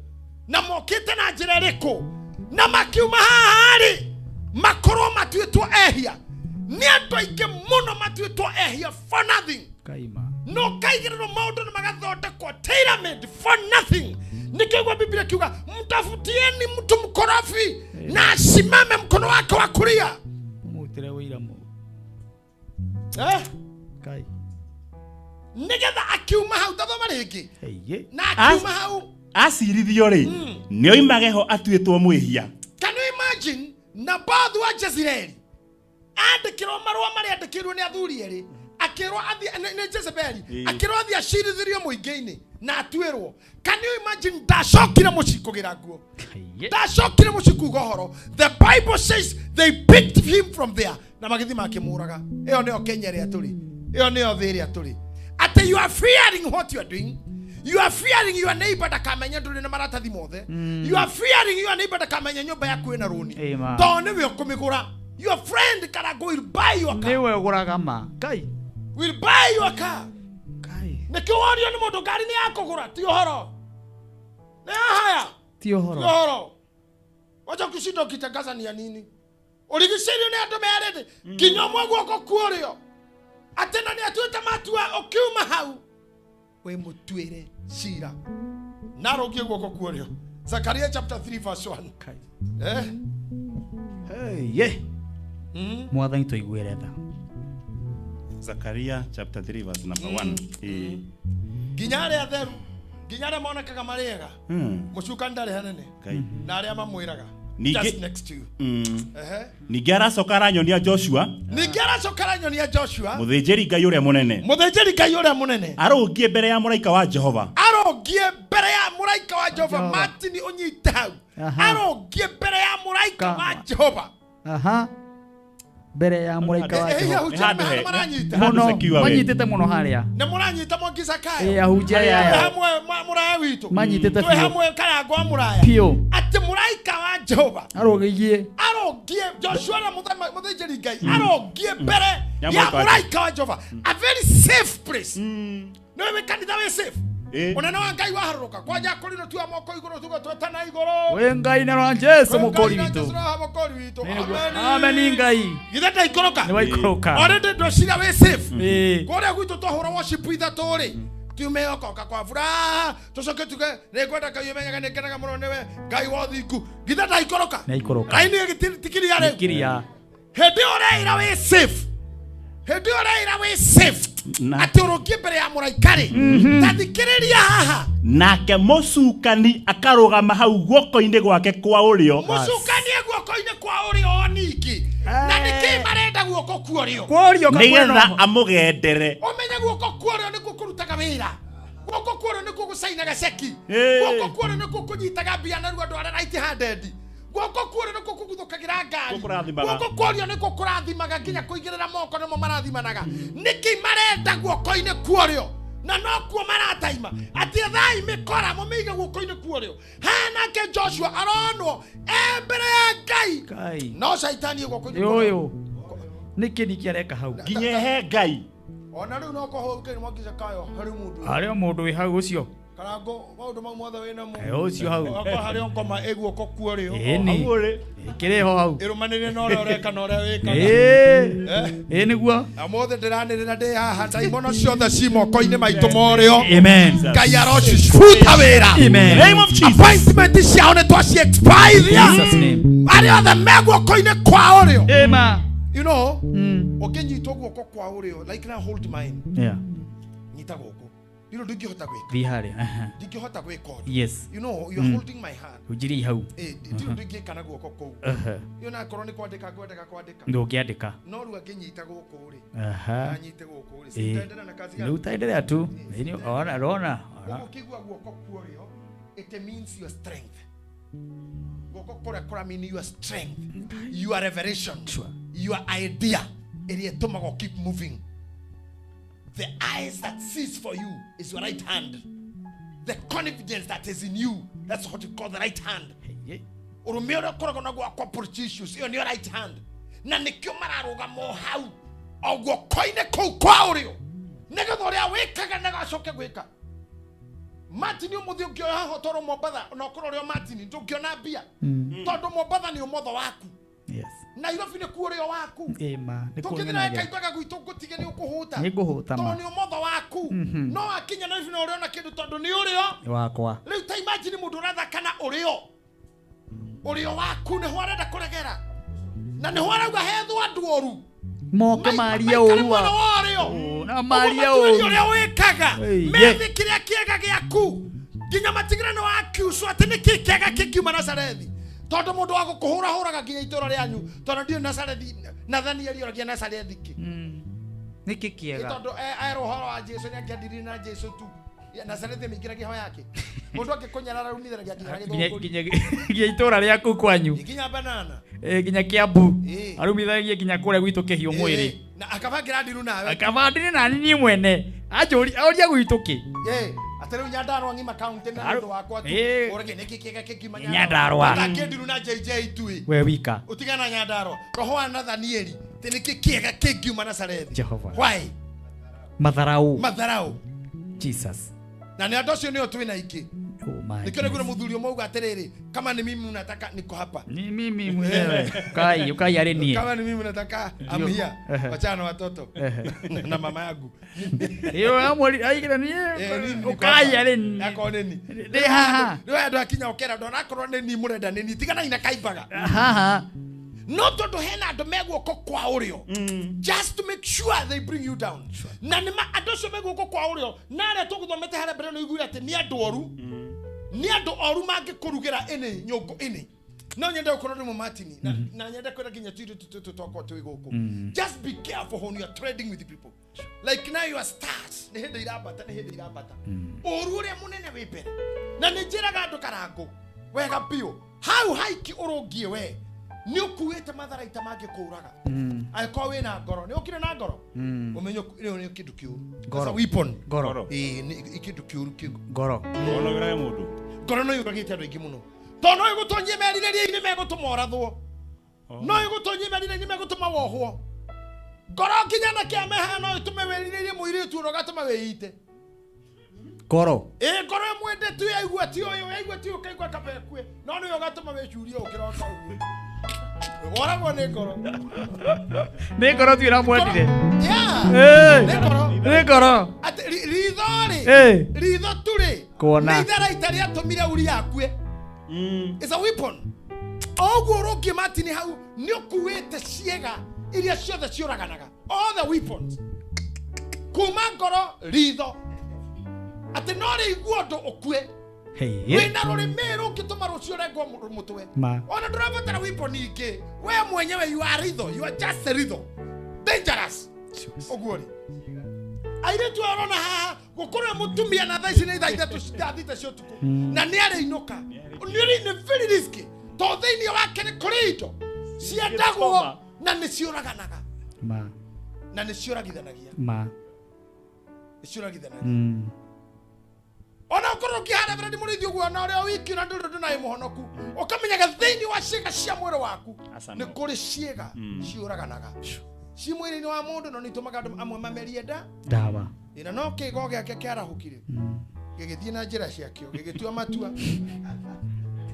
na mokite na njira riko na makiuma hahari makoro matuitwo ehia ni andu aingi muno matuitwo ehia for nothing kaima no kaigiriro maundu ni magathondekwo tailor-made for nothing nikigwa Biblia kiuga mtafutieni mtu mkorofi na asimame mkono wake wa kulia mutire wira mu kai nigetha akiuma hau tathoma ringi na akiuma hau acirithio ri ni oimageho atuitwo mwihia. Can you imagine Nabathu wa Jezreeli andikirwo marua mari andikirwo ni athuri eri akirwo athi ni Jezebeli akirwo athi acirithirio muingi-ini na atwirwo. Can you imagine ndacokire mucikugira nguo ndacokire mucikuga Uhoro. The Bible says they picked him from there na magithi makimuraga. Iyo nio Kenya ria turi, iyo nio thi ria turi. Ate you are fearing what you are doing. You are fearing your neighbor takamenya nduri na maratathi mothe. You are fearing your neighbor takamenya nyumba yaku ina runi. To ni we kumigura. Your friend karago will buy your car. Niwe uguraga ma. Kai. Will buy your car. Kai. Nikiwario ni mundu gari ni yakugura ti Uhoro. Ni haya. Ti Uhoro. Ti Uhoro. Wacha kushinda ukitangaza ni ya nini? Uligisirio ni andu merede. Kinyomwa guoko kuorio. Atena ni atuita matua okiuma hau. We mutwire cira narogie guoko kuorio. Zakaria chapter 3 verse 1. Kai. Hey mwathani tuiguire tha. Zakaria chapter 3 verse number 1. Ginyare atheru ginyare monekaga mariega mucuka ndare hanene na aria mamwiraga just next to you. Ningi aracoka aranyonia Joshua muthinjiri Ngai uria munene arogie mbere ya muraika wa Jehova Martin unyite hau arogie mbere ya muraika wa Jehova mbere ya muraika wa Jehova muno manyitete muno haria na muranyita mongizakayo ahunjia ya hamwe muraya witu manyitete twe hamwe karagwa muraya pio ati muraika wa Jehova arogie Joshua na muthinjiri Ngai arogie mbere ya muraika wa Jehova a very safe place. No we kanitha we safe. Unena wa Ngai waharuka kwaja korino tu amoko iguru tugo twetana iguru we Ngai na rwa Jesu mukori witu amen Ngai githeta ikoroka ni waikoroka already ndocira we safe kore gwitu twahura worship ithatũ ri tumeokoka kwa furaha tucoke tuge nekwenda Ngai umenyaga nekenaga muno niwe Ngai wa thinku githeta ikoroka na ikoroka Ngai ni gitikiria ri kiria hindi ureira we safe ati urogie mbere ya muraikari tathikiriria haha nake mucukani akarugama hau guoko-ini gwake kwa urio mucukani guoko-ini kwa urio ningi na niki marenda guoko kuorio nigetha amugendere umenye guoko kuorio ni kukurutaga wira guoko kuorio ni kugucainaga ceki guoko kuorio ni kukunyitaga mbia na ruo andu arĩa right-handed guoko kuorio ni kukuguthukagira ngari guoko kuorio ni kukurathimaga nginya kuigirira moko nimo marathimanaga niki marenda guoko-ini kuorio na no kuo marataima ati thai mikora mumiige guoko-ini kuorio hanake Joshua aronwo mbere ya Ngai no shaitani guoko-ini yoyo niki nikiareka hau nginye Ngai ona riu no kuhuke ni mwakiza kayo hari mundu wi hau ucio karango maundu mau mothe wina mo ucio hau hari ngoma eguoko kuorio agure kiriho hau irumanire no ore ureka no ore wika niguo amothe ndiranirira ndi haha daimono ciothe cimoko-ini maitu morio amen Ngai arocifuta wira amen name of Jesus appointment ciao ni twaci expire Jesus name ari othe meguoko-ini kwa urio amen you know ukinyitwo guoko kwa urio like na hold mine yeah nyita guoko You know, ndingĩhota gwĩka. Thi harĩ. Ndingĩhota gwĩka ũndũ. Yes. You know, you're holding my hand. Ujiri hau. Ndiro ndingĩka na guoko kũu. You know, akorwo nĩ kwandĩka kwandĩka. Ndũngĩandĩka. No rĩu angĩnyita gũkũ rĩ. Anyite gũkũ rĩ. Sitaendelea na kazi yangu. Utaendelea tu. Ona. Ukigwa guoko kuorio, it means your strength. Guoko kũrĩa mean your strength. Your revelation. Your idea. Ĩrĩa ĩtũmaga keep moving. The eyes that sees for you is your right hand. The confidence that is in you, that's what you call the right hand. Urumeo korogo na gwa corporate issues, iyo ni your right hand. Na nikyo mararuga mo hau. Ogwo koine kou kwa urio. Nega thoria wikaga nega coke gwika. Martin umuthi ukioya hotoro Mombatha na okoro rio Martin ndukiona bia. Tondu Mombatha ni umotho waku. Yes. Na Nairobi ni kuorio waku. Ma. Tukithira kaitwaga gwitu gutige ni ukuhuta. Ni guhuta ma. Tondu ni umotho waku. No akinya Nairobi no uriona kindu tondu ni urio. Wakwa. Riu ta imagine mundu urathakana urio. Urio waku ni hwarenda kuregera. Na ni hwarauga hethwa nduoru. Moka Maria urua. Na Maria urua. Urio wikaga. Methi kiria kiega giaku. Ginya matigire no akiusu ati ni kiega kikiuma Nazarethi. Tondu mundu wa gukuhura huraga ginya itura rianyu. Tondu ndio Nazarethi Nathanieli oragia Nazarethi ki. Niki kiega. Tondu Uhoro wa Jesu ni akiandiri na Jesu tu. Nazarethi mikiragia ho yake. Mundu akikunyarara rumithanagia ginya itura riaku kwanyu. Ginya banana. Ginya Kiambu. Arumithagia ginya kuria gwitu kihio mwiri. Na akabangira ndiru nawe. Akabandire na ni mwene. Ajoria gwitu ki. Atero Nyandarua ngima county na ndu wakwa tu. Orage neki kiega kikimanya. Nyandarua. Akendiru na JJ tu. We wika. Utigana Nyandarua. Roho wa Nathanieli. Teniki kiega kikiuma Nazarethi. Jehova. Why? Matharau. Jesus. Na ni andu acio nio twina iki. Oh my. Nikore kuna muthuri umauga atiriri, kama ni mimi unataka niko hapa. Ni mimi mwenyewe. Ukai ari nie. Kama ni mimi unataka amia. Wachana watoto. Na mama yangu. Yo amori aikira nie. Ukai ari nie. Yako nini? Ndi haha. Ndio ndo akinya okera ndo nakorwo ni murenda nini tigana ina kaimbaga. Haha. No tondu hena andu megwoko kwa urio. Just to make sure they bring you down. Na nima andu cio megwoko kwa urio na re tuguthomete hare mbere no igwira ati ni andu oru. Ni andu oru mangikurugira ene nyongo ene. No nyende ukorwo ni Martin na nyende kwenda kinya tu toko tu guku. Just be careful when you are trading with the people. Like now you are stars. Ni hindi irabata. Oru ria munene wipere. Na ni njiraga andu karangu. Wega pio. How haiki urongie we. Ni ukuwete matharaita mange kuuraga. Aiko wina ngoro. Ni ukire na ngoro. Umenyo ni kindu kiuru. Ngoro. Weapon. Ngoro. Ni kindu kiuru kingu. Ngoro. Ngoro gira mundu. Ngoro no yuragite andu ingi muno. Tono igutonyie merirĩria ini megutumorathwo. No igutonyie merirĩria ini megutuma wohwo. Ngoro kinya na kia meha no itume werirĩrie muiritu no gatuma weite. Ngoro. Ngoro mwende tu yaigua ti uyu kaigua kabekwe. No no gatuma wecurie ukiroka uguo. Oragwo ni ngoro. Ni ngoro tu iramwendire. Ni ngoro. Ati ritho ri. Ritho turi. Kuona. Ithara itari atumire uri akue. It's a weapon. Ogwo roki Martin hau ni ukuwete ciega iria ciothe ciuraganaga. All the weapons. Kuma ngoro ritho. Ati no ri iguondo ukue. Wina ruri meru kituma rucio rengo mutwe. Ona ndurabatara weapon ingi. We mwenyewe you are ritho. You are just a ritho. Dangerous. Ogwo ri. Aire tu arona haha gukora mutumia na thaici ni thaitha tuthite cio tuku. Na ni ari inuka. Ni very risky. To thiini wake ni kurindo. Ciendagwo na ni ciuraganaga. Na ni ciuragithanagia. Ni ciuragithanagia. Ona ukorwo kihara mbere ni murithi uguo na uria wiki na ndu na imuhonoku. Ukamenyaga thiini wa ciega cia mwiri waku ni kuri ciega ciuraganaga. Ci mwiri ni wa mundu no nitumaga andu amwe mamerie dawa. Ina no kigo giake kiarahukire. Gigithie na njira ciakio gigitua matua.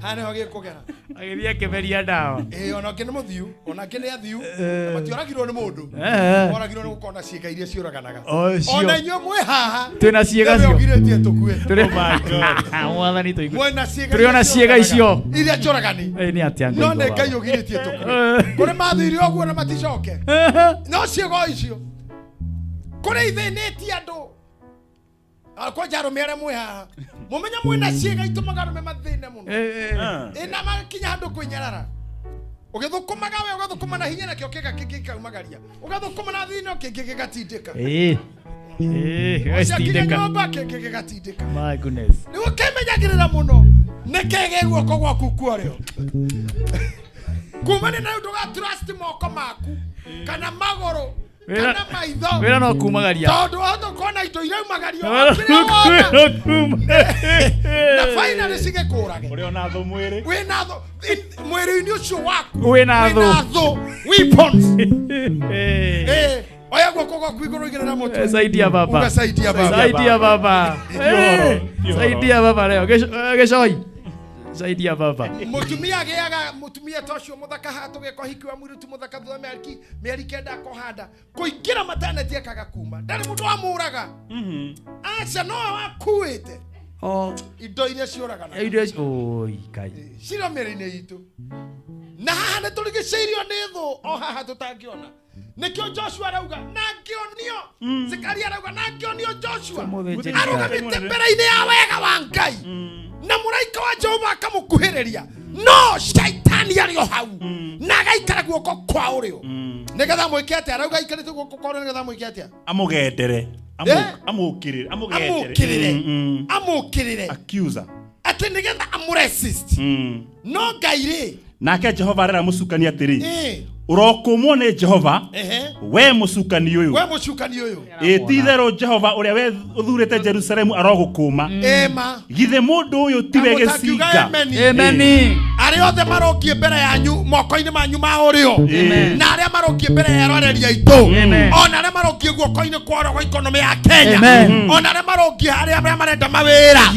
Hane hoge kugera. Agithie kimeria dawa. Ona kene muthiu, ona kene athiu. Matioragirwo ni mundu. Oragirwo ni gukona ciega iria ciuraganaga. Ona inyo mwe haha. Twina ciega cio. Ogirĩtie tukue. Mwathani tuigwe. Mwena ciega. Turiona ciega icio. Iria choragani. Ni atia ngo. No ne ngai ogirĩtie tukue. Kuri mathiri ogwo na maticoke. No ciega icio. Kuri itheneti andu. Kwa jaro mere mwe ha. Mumenya mwe na ciega itumaga me mathina muno. Ina makinya handu kwinyarara. Ugithukumaga we ugathukuma na hinya na kio kika umagaria. Ugathukuma na thina kiki gatindika. Gatindika. My goodness. Ni ukemenyagirira muno. Nekege guoko gwaku kuorio. Kumane na nduga trust moko maku. Kana magoro. Kana maitho. Wera no kumagaria. Tondu auto kona ito iraumagario. Na finally sige kurage. Uri ona tho mwiri. Wina tho mwiri ni ucio waku. Wina tho. Weapons. Oya guoko gwaku iguru igirira mutu. Saidia baba. Ugasaidia baba. Saidia baba. Saidia baba leo. Geshoi. Saidia baba. Mutumia agiaga mutumia tocio muthaka hatu geko hikiwa muritu muthaka thutha miari kenda kohanda kuingira maternity akaga kuma ndari mundu amuraga acha no akuite indo iria ciuragana oi kai cira meri-ini itu na haha nĩ tũrigicĩirio nĩ thũ o haha tũtangiona nĩkĩo Joshua arauga na ngĩonio Zekaria arauga na ngĩonio Joshua arũgamĩte mbere-inĩ ya wega wa Ngai na mũraika wa Jehova akamũkuhĩrĩria no shaitani arĩ o hau na agaikara guoko kwa ũrĩo nĩgetha mwĩke atĩa arauga aikarĩte guoko kwa ũrĩo nĩgetha mwĩke atĩa amugendere amũkĩrĩre accuser atĩ nĩgetha amũresist no Ngai rĩ nake Jehova arera mũcukani atĩrĩ urokumwo nĩ Jehova we mũcukani ũyũ ti-itherũ Jehova ũrĩa we ũthurĩte Jerusalemu arogũkũma githĩ mũndũ ũyũ tiwe gĩcinga ameni arĩa othe marokie mbere yanyu moko-inĩ manyu ma ũrĩo na arĩa marokie mbere ya aroreri aitũ ona arĩa marokie guoko-inĩ kwa ũrĩo gwa ikonomi ya Kenya ona arĩa marokie arĩa marenda mawĩra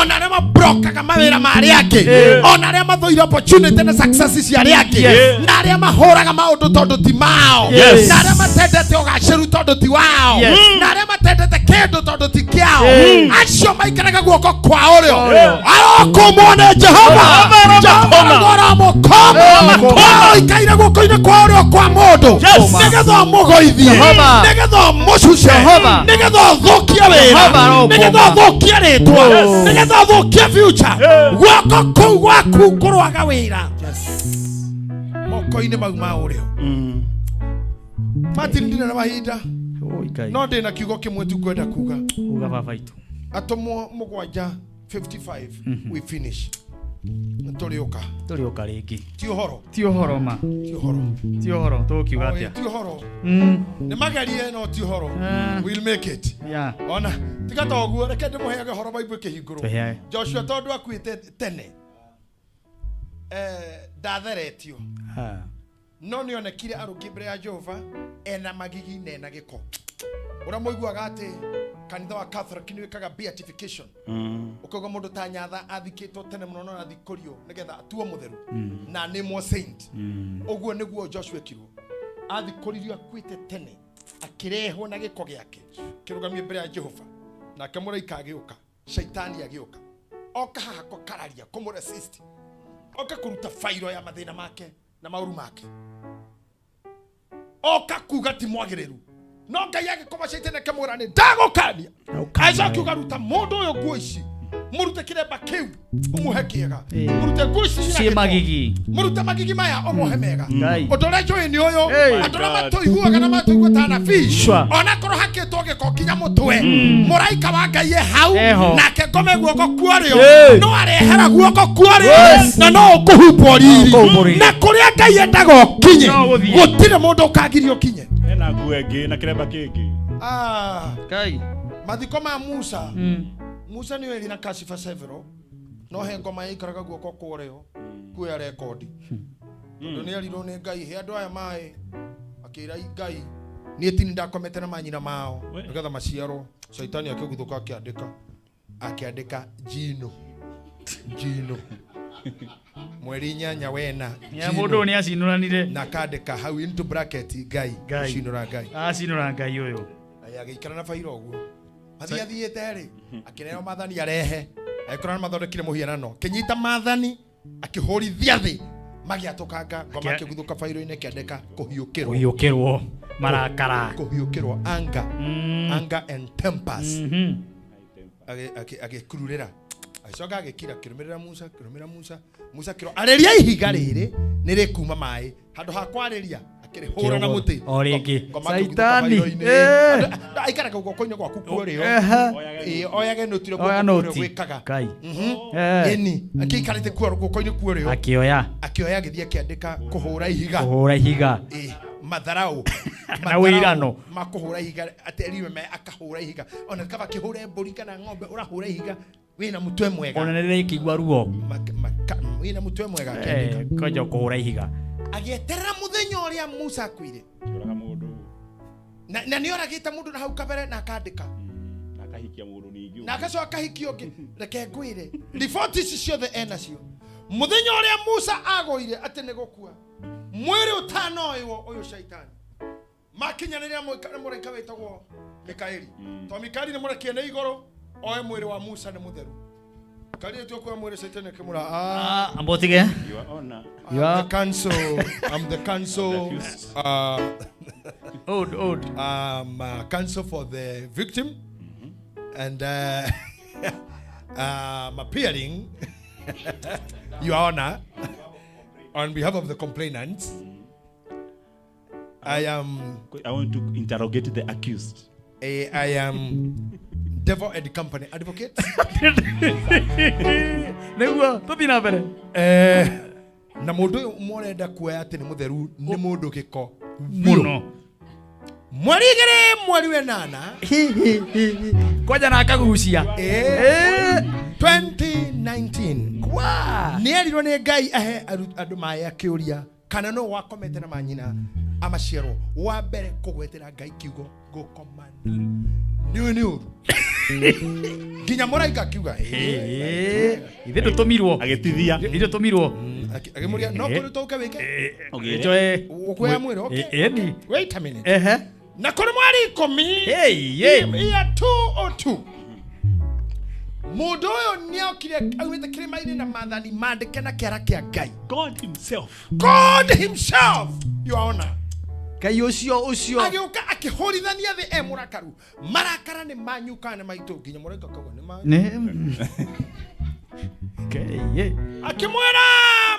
ona arĩa mabrokaga mawĩra ma arĩa angĩ ona arĩa mathũire opportunity na success cia arĩa angĩ na arĩa mahũraga maundu tondu ti mao na arĩa matendete ũgacĩru tondu ti wao na arĩa matendete kĩndũ tondu ti kĩao acio maikaraga guoko kwa ũrĩo arokumwo nĩ Jehova ikaire guoko-inĩ kwa ũrĩo kwa mũndũ nĩgetha ũmũgũithie nĩgetha ũmũcuce nĩgetha ũthũkie wĩra nĩgetha ũthũkie rĩtwa nĩgetha ũthũkie future guoko kũu gwaku kũrwaga wĩra moko-inĩ mau ma ũrĩo matindire na mahinda no ndĩna kiugo kĩmwe tu kwenda kuga baba itu atomwo mũgwanja 55 we finish tũrĩũka rĩngĩ ti ũhoro ma ti ũhoro tũkiuga atĩa ti ũhoro nĩ magerie no ti ũhoro we'll make it ona tiga ta ũguo reke ndĩmũheage ũhoro Bible kĩhingũrwo Joshua tondũ akuĩte tene ndatheretio no nĩ onekire arũngi mbere ya Jehova ena magigi na ena gĩko ũrĩa mũiguaga atĩ kanitha wa Catholic nĩ wĩkaga beatification ũkauga mũndũ ta nyatha athikĩtwo tene mũno no athikũrio nĩgetha atuo mũtheru na nĩmwo saint ũguo nĩguo Joshua ekirwo athikũririo akuĩte tene akĩrehwo na gĩko gĩake kĩrũgamio mbere ya Jehova nake mũraika agĩũka shaitani agĩũka oka haha kararia kũmũresist oka kuruta fairo ya mathĩna make na mauru make oka kuga ti mwagĩrĩru no Ngai agĩkoma shaitani akĩmwĩra nĩ ndagũkania aica akiuga ruta mũndũ ũyũ nguo ici murute kĩremba kĩu ũmũhe kĩega murute nguo ici magigi murute magigi maya ũmũhe mega ũndũ ũrĩa njũĩ nĩ ũyũ andũ arĩa matũiguaga na matũigua ta anabii ona korwo hakĩtwo gĩko kinya mũtwe mũraika wa Ngai e hau nake ngome guoko kwa ũrĩo no arehera guoko kwa ũrĩo na no ũkũhumbwo riri na kũrĩa Ngai endaga ũkinye gũtirĩ mũndũ ũkagirio ũkinye ena nguo ĩngĩ na kĩremba kĩngĩ Ngai mathiko ma Musa Musa ni weli na kashifa severo no he ngoma ikaraga guoko kwa ũrĩo kuoya rekondi nĩ arirwo nĩ Ngai he andũ aya maĩ akĩra Ngai niĩ ti ndakomete na manyina mao nĩgetha maciarwo shaitani akĩguthũka akĩandĩka Jino mweri 8 wena ya mũndũ nĩ acinuranire na kandĩka hau into bracket Ngai acinura Ngai ũyũ agĩikara na fairo ũguo athiĩte rĩ akĩneo mathani arehe agĩkorana mathondekire mũhianano kĩnyita mathani akĩhũrithia thĩ magĩatũkanga ngoma akĩguthũka fairo-inĩ kĩandĩka kũhiũkĩrwo marakara kũhiũkĩrwo anger and tempers agikururira acoka agikira kirumirira Musa kiro areria ihiga riri niri kuma mai handu ha kwareria akirihura na muti origi saitani aikara ko koinyo gwaku kurio oyage notire ko gwikaga kai eni akikarite kuoro ko koinyo kurio akioya githie akiandika kuhura ihiga matharau na wirano makuhura ihiga ateri me akahura ihiga ona kaba kihure mburi kana ng'ombe urahura ihiga wina mutwe mwega ona nere kigwa ruo wina mutwe mwega akendeka kojo kuhura ihiga agieterera muthenya uria Musa akuire kioraga mundu na ni oragita mundu na hau kabere na akandika na akahikia mundu ningi na akacoka hikio ngi reke ngwire report ici ciothe enacio muthenya uria Musa agoire ati ni gukua mwiri utanoiwo uyu shaitani makinyaniria muraika wetagwo Mikaeli to Mikaeli ni murakie na igoro oe mwiri wa Musa ni mutheru kali tu kwa mwiri shaitani kimura ambotige you are honor I'm the counsel counsel for the victim and I'm appearing your honor on behalf of the complainant. I want to interrogate the accused. I am devil and company advocate. Neguo tutina bere na mundu umorenda kuoya ati ni mutheru ni mundu giko muno mweri igiri mweri wenana kwaja na akagucia 2019 wa ni erirwo ni Ngai ahe andu maya kiuria kana no wakomete na manyina amaciaro wa mbere kugwetera Ngai kiugo gukomana ni uru ginya moraika kiuga ithe ndutumirwo agitithia ithe tumirwo agimuria no kuri toke wike ogejoe ukuya mwiri okay wait a minute na kuri mwari 10 ya 202 mundu uyu ni okire agwite kirima-ini na mathani mandike na kiara kia Ngai God himself your honor Ngai ucio agiuka akihorithania thi murakaru marakara ni manyuka na maitu nginya muraika kauga ni ma akimwira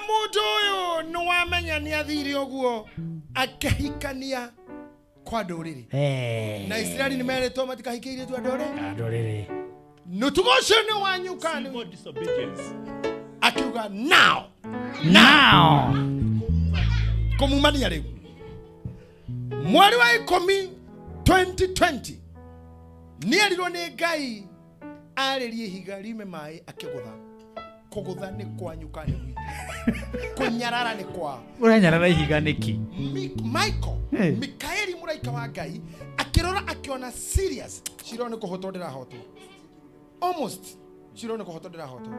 mundu uyu ni wamenya ni athiri uguo akahikania kwa nduriri na Israeli ni meretwo matikahikiire tu nduriri nutugocio ni wanyuka ni disobedience akiuga now kumumania riu mweri wa 10 2020 ni erirwo ni Ngai aririe higa rime mai akigutha kugutha ni kwanyuka ni kunyarara ni kwa uranyarara ihiga niki Michael Mikaeli muraika wa Ngai akirora akiona serious shiro ni kuhotondera hoto almost shiro ni kuhotondera hoto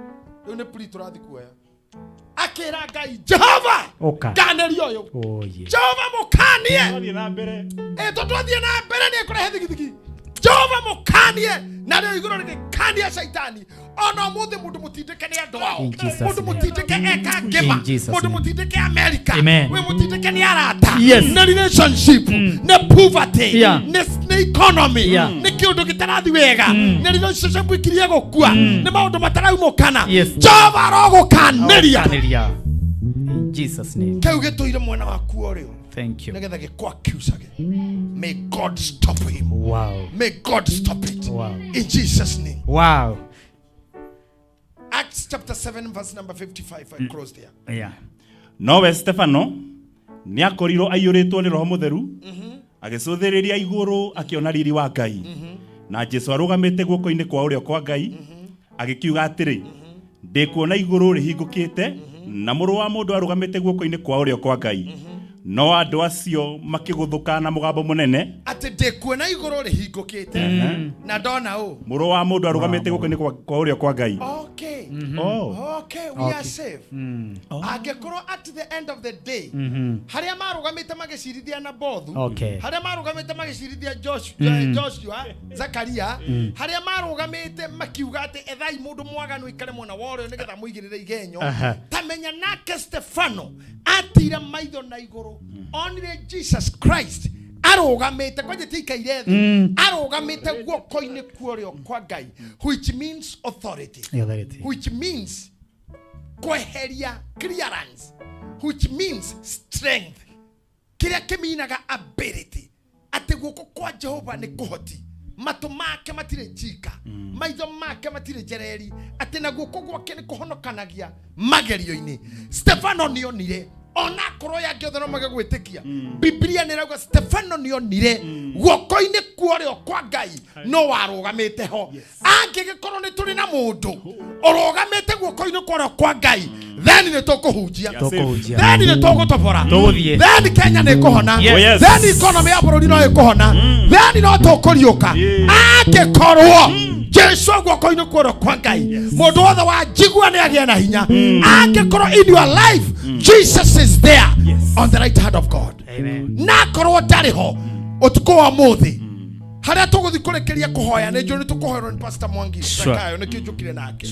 riu ni pli turathi kuoya akira Ngai Jehova kanerio yo Jehova mukanie na mbere twathie na mbere ni kurehe thigithigi Jehova mukanie na rio iguru rikania shaitani ona muthi mundu mutindike ni andu ao mundu mutindike eka ngima mundu mutindike America we mutindike ni arata na relationship na poverty na economy ni kiundu gitarathi wega na relationship ikirie gukua ni maundu mataraumukana Jehova rogukaniria in Jesus name kau gituire mwana waku orio thank you negetha gikwacusage may God stop him may God stop it in Jesus name Acts chapter 7 verse number 55 I close there nowe Stefano ni akorirwo aiyuritwo ni roho mutheru agicuthiriria iguru akiona riri wa Ngai na Jesu arugamite guoko-ini kwa urio kwa Ngai agikiuga atiri ndikuona iguru rihingukite na muru wa mundu arugamite guoko-ini kwa urio kwa Ngai no andu acio makiguthuka na mugambo munene ati ndikuona iguru rihingukite na ndona muru wa mundu arugamite guoko-ini kwa urio kwa Ngai okay we are safe agekorwo at the end of the day haria marugamite magicirithia na bothu haria marugamite magicirithia Joshua Zakaria haria marugamite makiuga ati ethai mundu mwaganu ikare mwena worio nigetha muigirire igenyo tamenya nake Stefano atira maitho na iguru only Jesus Christ arogamite kwaje tikaire thi arogamite guoko-ini kuorio kwa Ngai, which means authority, which means kweheria clearance, which means strength, kiria kiminaga ability, ati guoko kwa Jehova ni kuhoti, matu make matire jika, maitho make matire jereri, ati na guoko gwake ni kuhonokanagia magerio-ini. Stefano nionire ona koro ya gyo no mage gwitikia, Biblia nirauga Stefano nionire guoko-ini kuorio kwa Ngai no warugamite ho. Angigikorwo ni turi na mundu urugamite guoko-ini kuorio kwa Ngai, then ni tukuhunjia, then ni tugutobora, then Kenya ni kuhona, then economy ya bururi no ikuhona, then no tukuriuka. Angikorwo Jesu guoko-ini kuorio kwa Ngai, mundu wothe wa jigua ni agia na hinya. Angikorwo in your life Jesus is there on the right hand of God. Amen. Na korwo dariho utuko wa muthi haria tuguthi kurekeria kuhoya ne joni tukuhoerwo ni Pastor Mwangi Zakayo ne kijukire nake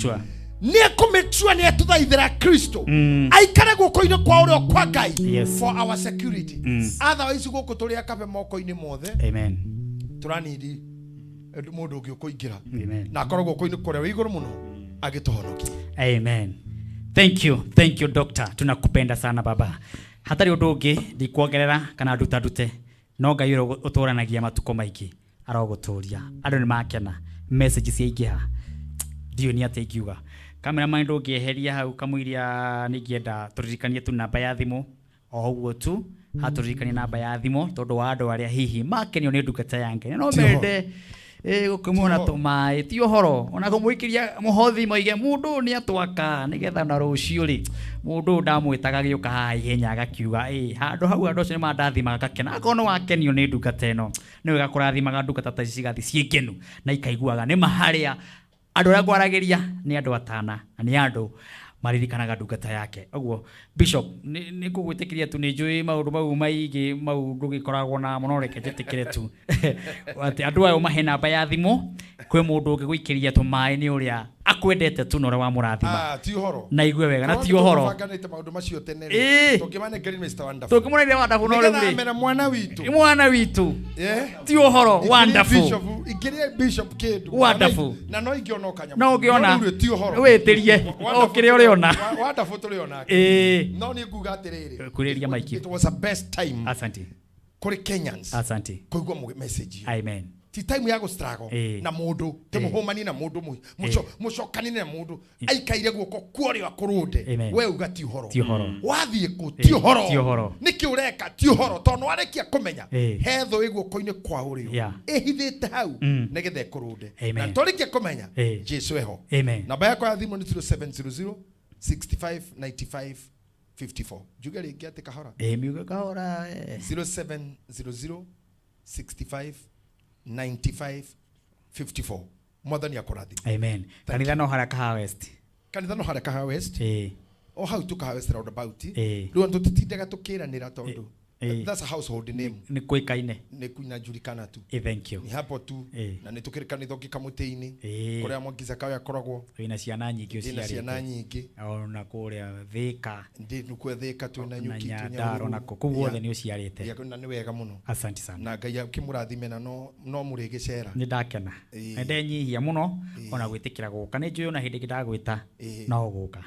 ni ku make sure ni tuthaithira Kristo aikare guoko-ini kwa urio kwa Ngai for our security. Otherwise guko turi akabe moko-ini mothe. Amen. Turanidi mundu ungi ukuingira na korwo guoko-ini kuria wi iguru muno agituhonokia. Amen. Thank you doctor, tunakupenda sana baba. Hatari undu ungi ndikuongerera kana ndute no Ngai uturanagia matuko maingi aroguturia andu ni makena message cia ingiha dio ni ate ikiuga cameraman ndu ngieheria hau kamwiria ningienda turirikanie tu namba ya thimu o uguo tu haturirikanie namba ya thimu tondu wa andu aria hihi makenio ni ndungata yange no mende gukimona tumai ti Uhoro ona kumwikiria muhothi moige mundu ni atwaka nigetha na rucio ri mundu ndamwitaga giuka haha ihenya agakiuga handu hau andu acio ni mandathimaga gakena akono wakenio ni ndungata ino ni wega kurathimaga ndungata ta ici gathi ciikenu na ikaiguaga ni maharia andu aria kwaragiria ni andu atana na ni andu maririkanaga ndungata yake. Oguo Bishop ni kugwitikiria tu ni njui maundu mau maigi maundu gikoragwo na muno reke njitikire tu ati andu ayo mahe namba ya thimu kwi mundu ungiguikiria tumai ni uria akwendete tu nore wa murathima ti Uhoro na igue wega na ti Uhoro banganite maundu macio tene tukimane ngeri Mr. Wonderful tukimone Wonderful no ri mena mwana witu ti Uhoro Wonderful Bishop Kedu Wonderful na no ingiona kanya no ungiona ti Uhoro wetirie okire uriona Wonderful turiona no ni nguga atiriri kuriria maiki. It was the best time asante kuri Kenyans asante kuigwa message. Amen. Ti time ya gustrago na mundu te muhomani na mundu mucokani na mundu aikaire guoko kuorio akurude we uga ti Uhoro wathie ku ti Uhoro niki ureka ti Uhoro tono arekia kumenya hetho iguoko-ini kwa urio ehithite hau nigethe kurude na torikia kumenya Jesu eho. Namba yako ya thimu ni 0700 65 95 54 juga ringi ati kahora miuga kahora 0700 65 95 54 mwathani akurathime. Amen. Kanitha no haraka ha west o hau tuka west roundabout riu tutitindega tukiranira tondu that's a household name ni kuikaine ni kuinajulikana tu. Thank you. Ni hapo tu na ni tukirikanitho gikamuteini kuria Mwangi Kawe akoragwo ina ciana nyingi uciarite ona kuria Thika ndi nuko Thika tu na nyuki tu Nyandaro na kuguothe ni uciarite na ni wega muno. Asante sana na Ngai akimurathime na no murigicera ni ndakena ndenyihia muno ona gwitikira guka ni njui ona hindi ngindagwita no guka